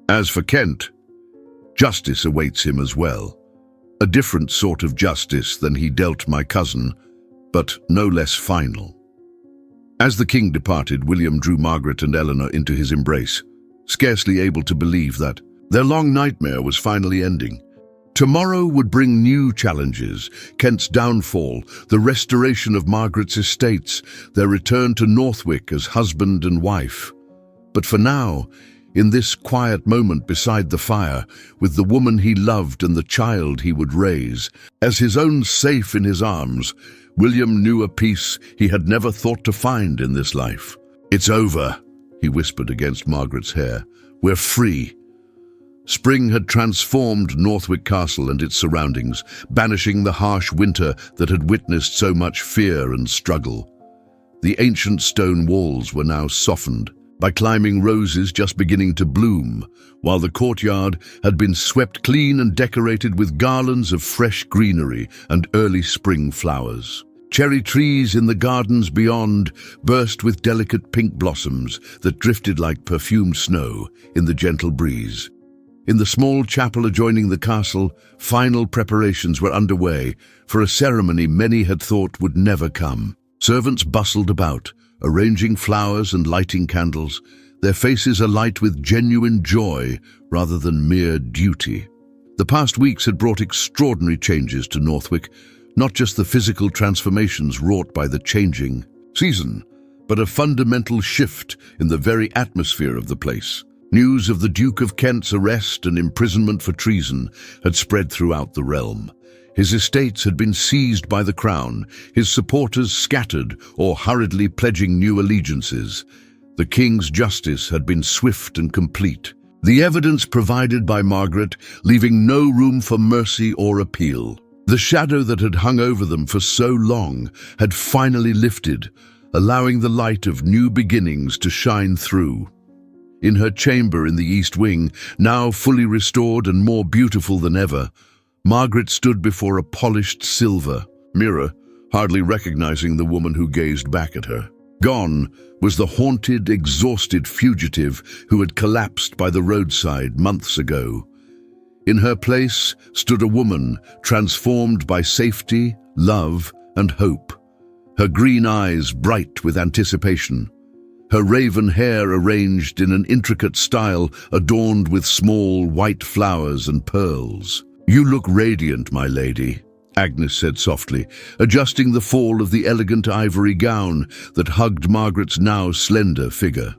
"As for Kent, justice awaits him as well. A different sort of justice than he dealt my cousin, but no less final." As the king departed, William drew Margaret and Eleanor into his embrace, scarcely able to believe that their long nightmare was finally ending. Tomorrow would bring new challenges: Kent's downfall, the restoration of Margaret's estates, their return to Northwick as husband and wife. But for now, in this quiet moment beside the fire, with the woman he loved and the child he would raise, as his own safe in his arms, William knew a peace he had never thought to find in this life. "It's over," he whispered against Margaret's hair. "We're free." Spring had transformed Northwick Castle and its surroundings, banishing the harsh winter that had witnessed so much fear and struggle. The ancient stone walls were now softened by climbing roses just beginning to bloom, while the courtyard had been swept clean and decorated with garlands of fresh greenery and early spring flowers. Cherry trees in the gardens beyond burst with delicate pink blossoms that drifted like perfumed snow in the gentle breeze. In the small chapel adjoining the castle, final preparations were underway for a ceremony many had thought would never come. Servants bustled about, arranging flowers and lighting candles, their faces alight with genuine joy rather than mere duty. The past weeks had brought extraordinary changes to Northwick, not just the physical transformations wrought by the changing season, but a fundamental shift in the very atmosphere of the place. News of the Duke of Kent's arrest and imprisonment for treason had spread throughout the realm. His estates had been seized by the crown, his supporters scattered or hurriedly pledging new allegiances. The king's justice had been swift and complete, the evidence provided by Margaret leaving no room for mercy or appeal. The shadow that had hung over them for so long had finally lifted, allowing the light of new beginnings to shine through. In her chamber in the East Wing, now fully restored and more beautiful than ever, Margaret stood before a polished silver mirror, hardly recognizing the woman who gazed back at her. Gone was the haunted, exhausted fugitive who had collapsed by the roadside months ago. In her place stood a woman transformed by safety, love, and hope, her green eyes bright with anticipation, her raven hair arranged in an intricate style adorned with small white flowers and pearls. "You look radiant, my lady," Agnes said softly, adjusting the fall of the elegant ivory gown that hugged Margaret's now slender figure.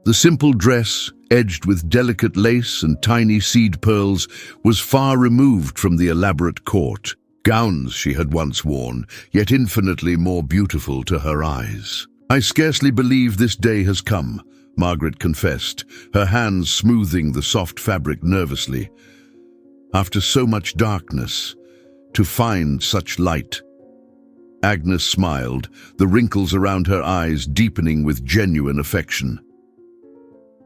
The simple dress, edged with delicate lace and tiny seed pearls, was far removed from the elaborate court gowns she had once worn, yet infinitely more beautiful to her eyes. "I scarcely believe this day has come," Margaret confessed, her hands smoothing the soft fabric nervously. "After so much darkness, to find such light." Agnes smiled, the wrinkles around her eyes deepening with genuine affection.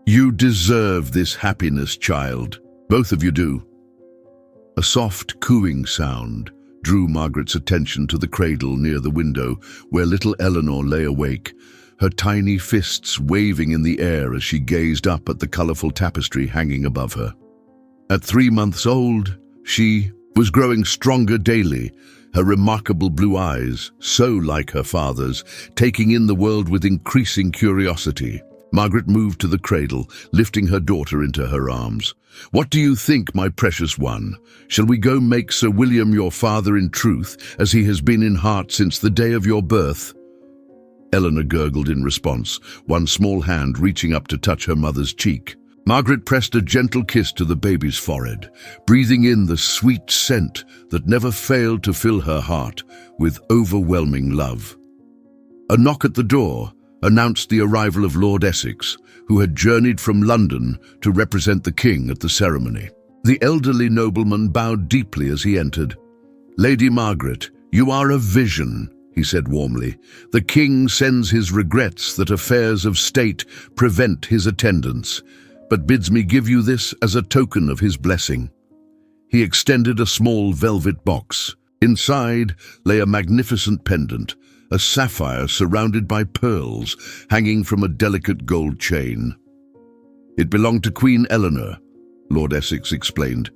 "You deserve this happiness, child. Both of you do." A soft cooing sound drew Margaret's attention to the cradle near the window where little Eleanor lay awake, her tiny fists waving in the air as she gazed up at the colorful tapestry hanging above her. At 3 months old, she was growing stronger daily, her remarkable blue eyes, so like her father's, taking in the world with increasing curiosity. Margaret moved to the cradle, lifting her daughter into her arms. "What do you think, my precious one? Shall we go make Sir William your father in truth, as he has been in heart since the day of your birth?" Eleanor gurgled in response, one small hand reaching up to touch her mother's cheek. Margaret pressed a gentle kiss to the baby's forehead, breathing in the sweet scent that never failed to fill her heart with overwhelming love. A knock at the door announced the arrival of Lord Essex, who had journeyed from London to represent the king at the ceremony. The elderly nobleman bowed deeply as he entered. "Lady Margaret, you are a vision," he said warmly. "The king sends his regrets that affairs of state prevent his attendance, but bids me give you this as a token of his blessing." He extended a small velvet box. Inside lay a magnificent pendant, a sapphire surrounded by pearls hanging from a delicate gold chain. "It belonged to Queen Eleanor," Lord Essex explained.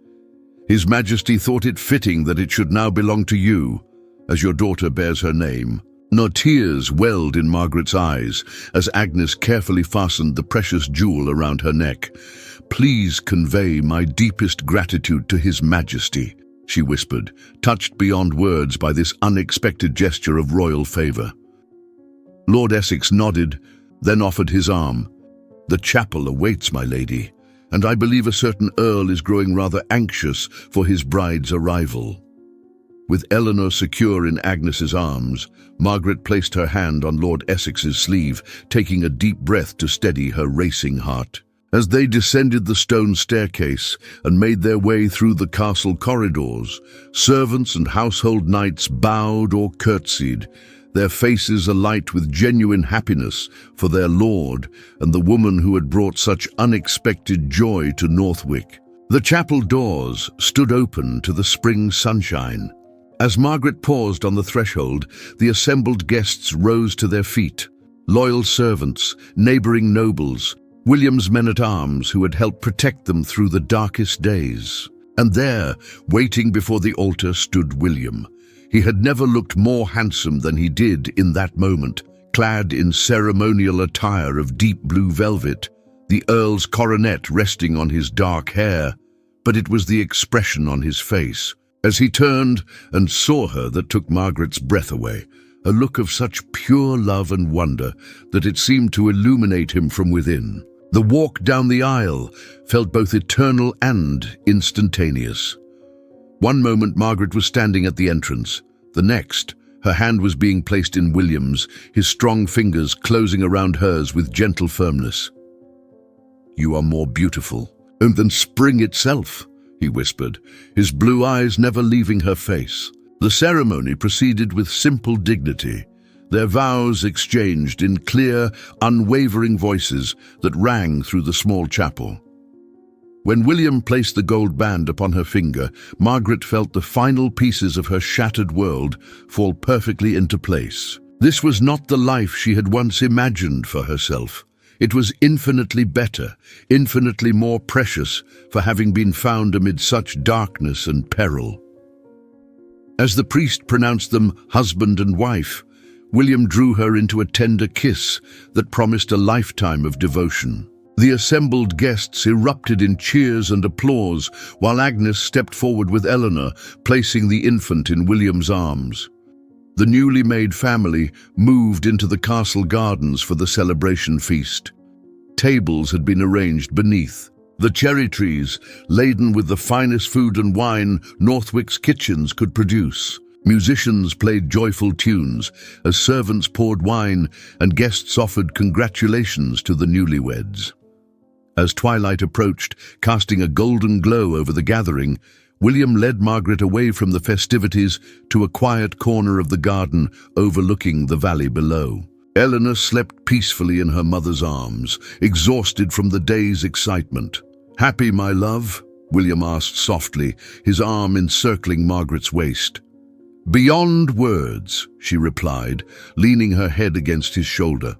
"His Majesty thought it fitting that it should now belong to you, as your daughter bears her name." No tears welled in Margaret's eyes as Agnes carefully fastened the precious jewel around her neck. "Please convey my deepest gratitude to His Majesty," she whispered, touched beyond words by this unexpected gesture of royal favor. Lord Essex nodded, then offered his arm. "The chapel awaits, my lady, and I believe a certain earl is growing rather anxious for his bride's arrival." With Eleanor secure in Agnes's arms, Margaret placed her hand on Lord Essex's sleeve, taking a deep breath to steady her racing heart. As they descended the stone staircase and made their way through the castle corridors, servants and household knights bowed or curtsied, their faces alight with genuine happiness for their lord and the woman who had brought such unexpected joy to Northwick. The chapel doors stood open to the spring sunshine. As Margaret paused on the threshold, the assembled guests rose to their feet. Loyal servants, neighboring nobles, William's men-at-arms who had helped protect them through the darkest days. And there, waiting before the altar, stood William. He had never looked more handsome than he did in that moment, clad in ceremonial attire of deep blue velvet, the Earl's coronet resting on his dark hair, but it was the expression on his face, as he turned and saw her, that took Margaret's breath away, a look of such pure love and wonder that it seemed to illuminate him from within. The walk down the aisle felt both eternal and instantaneous. One moment Margaret was standing at the entrance. The next, her hand was being placed in William's, his strong fingers closing around hers with gentle firmness. "You are more beautiful than spring itself," he whispered, his blue eyes never leaving her face. The ceremony proceeded with simple dignity, their vows exchanged in clear, unwavering voices that rang through the small chapel. When William placed the gold band upon her finger, Margaret felt the final pieces of her shattered world fall perfectly into place. This was not the life she had once imagined for herself. It was infinitely better, infinitely more precious for having been found amid such darkness and peril. As the priest pronounced them husband and wife, William drew her into a tender kiss that promised a lifetime of devotion. The assembled guests erupted in cheers and applause, while Agnes stepped forward with Eleanor, placing the infant in William's arms. The newly made family moved into the castle gardens for the celebration feast. Tables had been arranged beneath. The cherry trees, laden with the finest food and wine Northwick's kitchens could produce. Musicians played joyful tunes as servants poured wine and guests offered congratulations to the newlyweds. As twilight approached, casting a golden glow over the gathering, William led Margaret away from the festivities to a quiet corner of the garden overlooking the valley below. Eleanor slept peacefully in her mother's arms, exhausted from the day's excitement. "Happy, my love?" William asked softly, his arm encircling Margaret's waist. "Beyond words," she replied, leaning her head against his shoulder.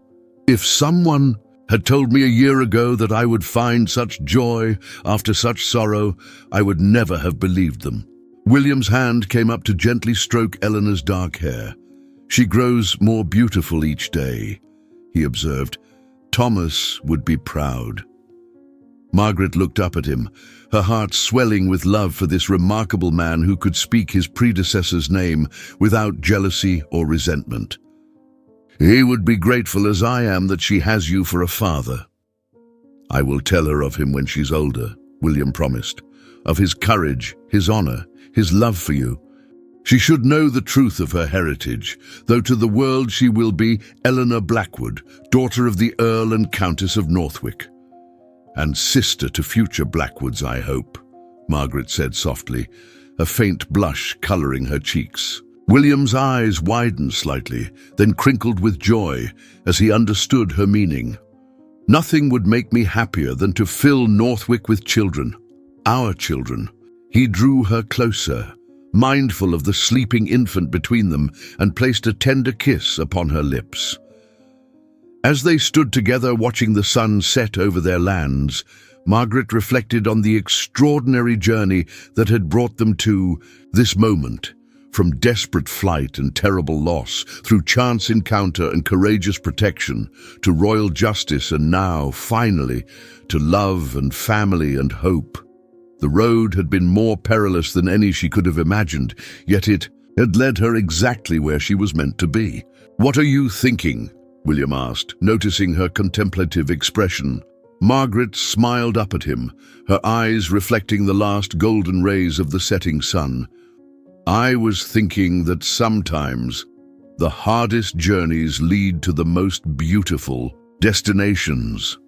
"If someone had told me a year ago that I would find such joy after such sorrow, I would never have believed them." William's hand came up to gently stroke Eleanor's dark hair. "She grows more beautiful each day," he observed. "Thomas would be proud." Margaret looked up at him, her heart swelling with love for this remarkable man who could speak his predecessor's name without jealousy or resentment. "He would be grateful as I am that she has you for a father." "I will tell her of him when she's older," William promised. "Of his courage, his honor, his love for you. She should know the truth of her heritage, though to the world she will be Eleanor Blackwood, daughter of the Earl and Countess of Northwick. And sister to future Blackwoods, I hope," Margaret said softly, a faint blush coloring her cheeks. William's eyes widened slightly, then crinkled with joy as he understood her meaning. "Nothing would make me happier than to fill Northwick with children, our children." He drew her closer, mindful of the sleeping infant between them, and placed a tender kiss upon her lips. As they stood together watching the sun set over their lands, Margaret reflected on the extraordinary journey that had brought them to this moment. From desperate flight and terrible loss, through chance encounter and courageous protection, to royal justice, and now, finally, to love and family and hope. The road had been more perilous than any she could have imagined, yet it had led her exactly where she was meant to be. "What are you thinking?" William asked, noticing her contemplative expression. Margaret smiled up at him, her eyes reflecting the last golden rays of the setting sun. "I was thinking that sometimes the hardest journeys lead to the most beautiful destinations."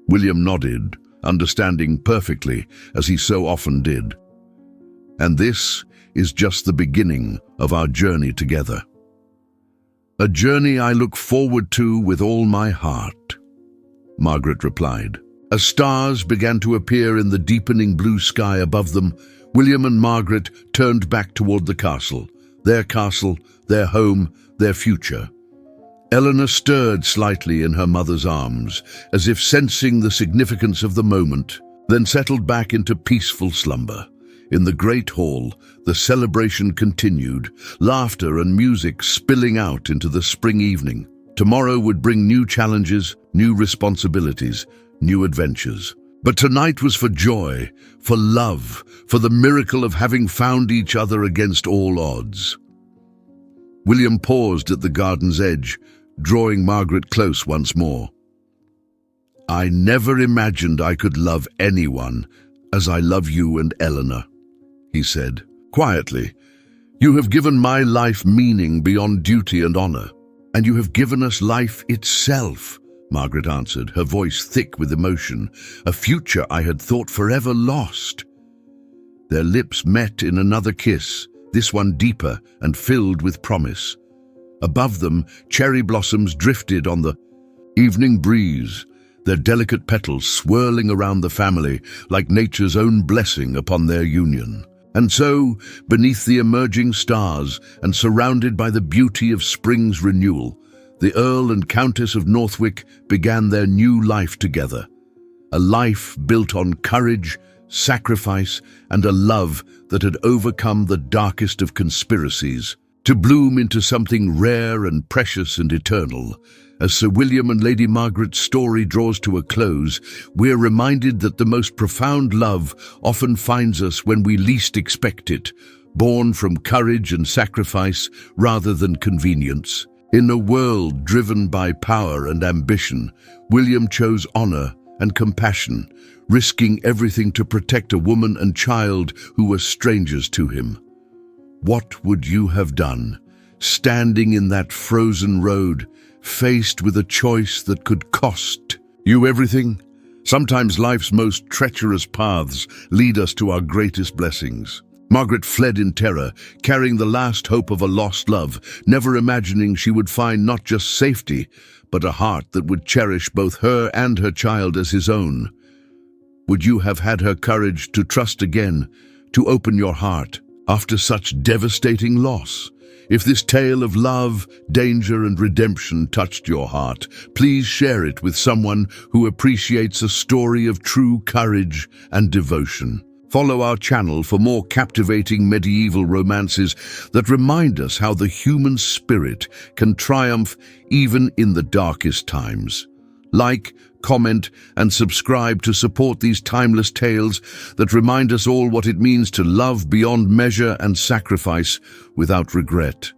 William nodded, understanding perfectly, as he so often did. "And this is just the beginning of our journey together. A journey I look forward to with all my heart," Margaret replied. As stars began to appear in the deepening blue sky above them, William and Margaret turned back toward the castle, their home, their future. Eleanor stirred slightly in her mother's arms, as if sensing the significance of the moment, then settled back into peaceful slumber. In the great hall, the celebration continued, laughter and music spilling out into the spring evening. Tomorrow would bring new challenges, new responsibilities, new adventures. But tonight was for joy, for love, for the miracle of having found each other against all odds. William paused at the garden's edge, drawing Margaret close once more. "I never imagined I could love anyone as I love you and Eleanor," he said, quietly. "You have given my life meaning beyond duty and honor, and you have given us life itself," Margaret answered, her voice thick with emotion, "a future I had thought forever lost." Their lips met in another kiss, this one deeper and filled with promise. Above them, cherry blossoms drifted on the evening breeze, their delicate petals swirling around the family like nature's own blessing upon their union. And so, beneath the emerging stars and surrounded by the beauty of spring's renewal, the Earl and Countess of Northwick began their new life together. A life built on courage, sacrifice, and a love that had overcome the darkest of conspiracies, to bloom into something rare and precious and eternal. As Sir William and Lady Margaret's story draws to a close, we're reminded that the most profound love often finds us when we least expect it, born from courage and sacrifice rather than convenience. In a world driven by power and ambition, William chose honor and compassion, risking everything to protect a woman and child who were strangers to him. What would you have done, standing in that frozen road, faced with a choice that could cost you everything? Sometimes life's most treacherous paths lead us to our greatest blessings. Margaret fled in terror, carrying the last hope of a lost love, never imagining she would find not just safety, but a heart that would cherish both her and her child as his own. Would you have had her courage to trust again, to open your heart, after such devastating loss? If this tale of love, danger, and redemption touched your heart, please share it with someone who appreciates a story of true courage and devotion. Follow our channel for more captivating medieval romances that remind us how the human spirit can triumph even in the darkest times. Like, comment, and subscribe to support these timeless tales that remind us all what it means to love beyond measure and sacrifice without regret.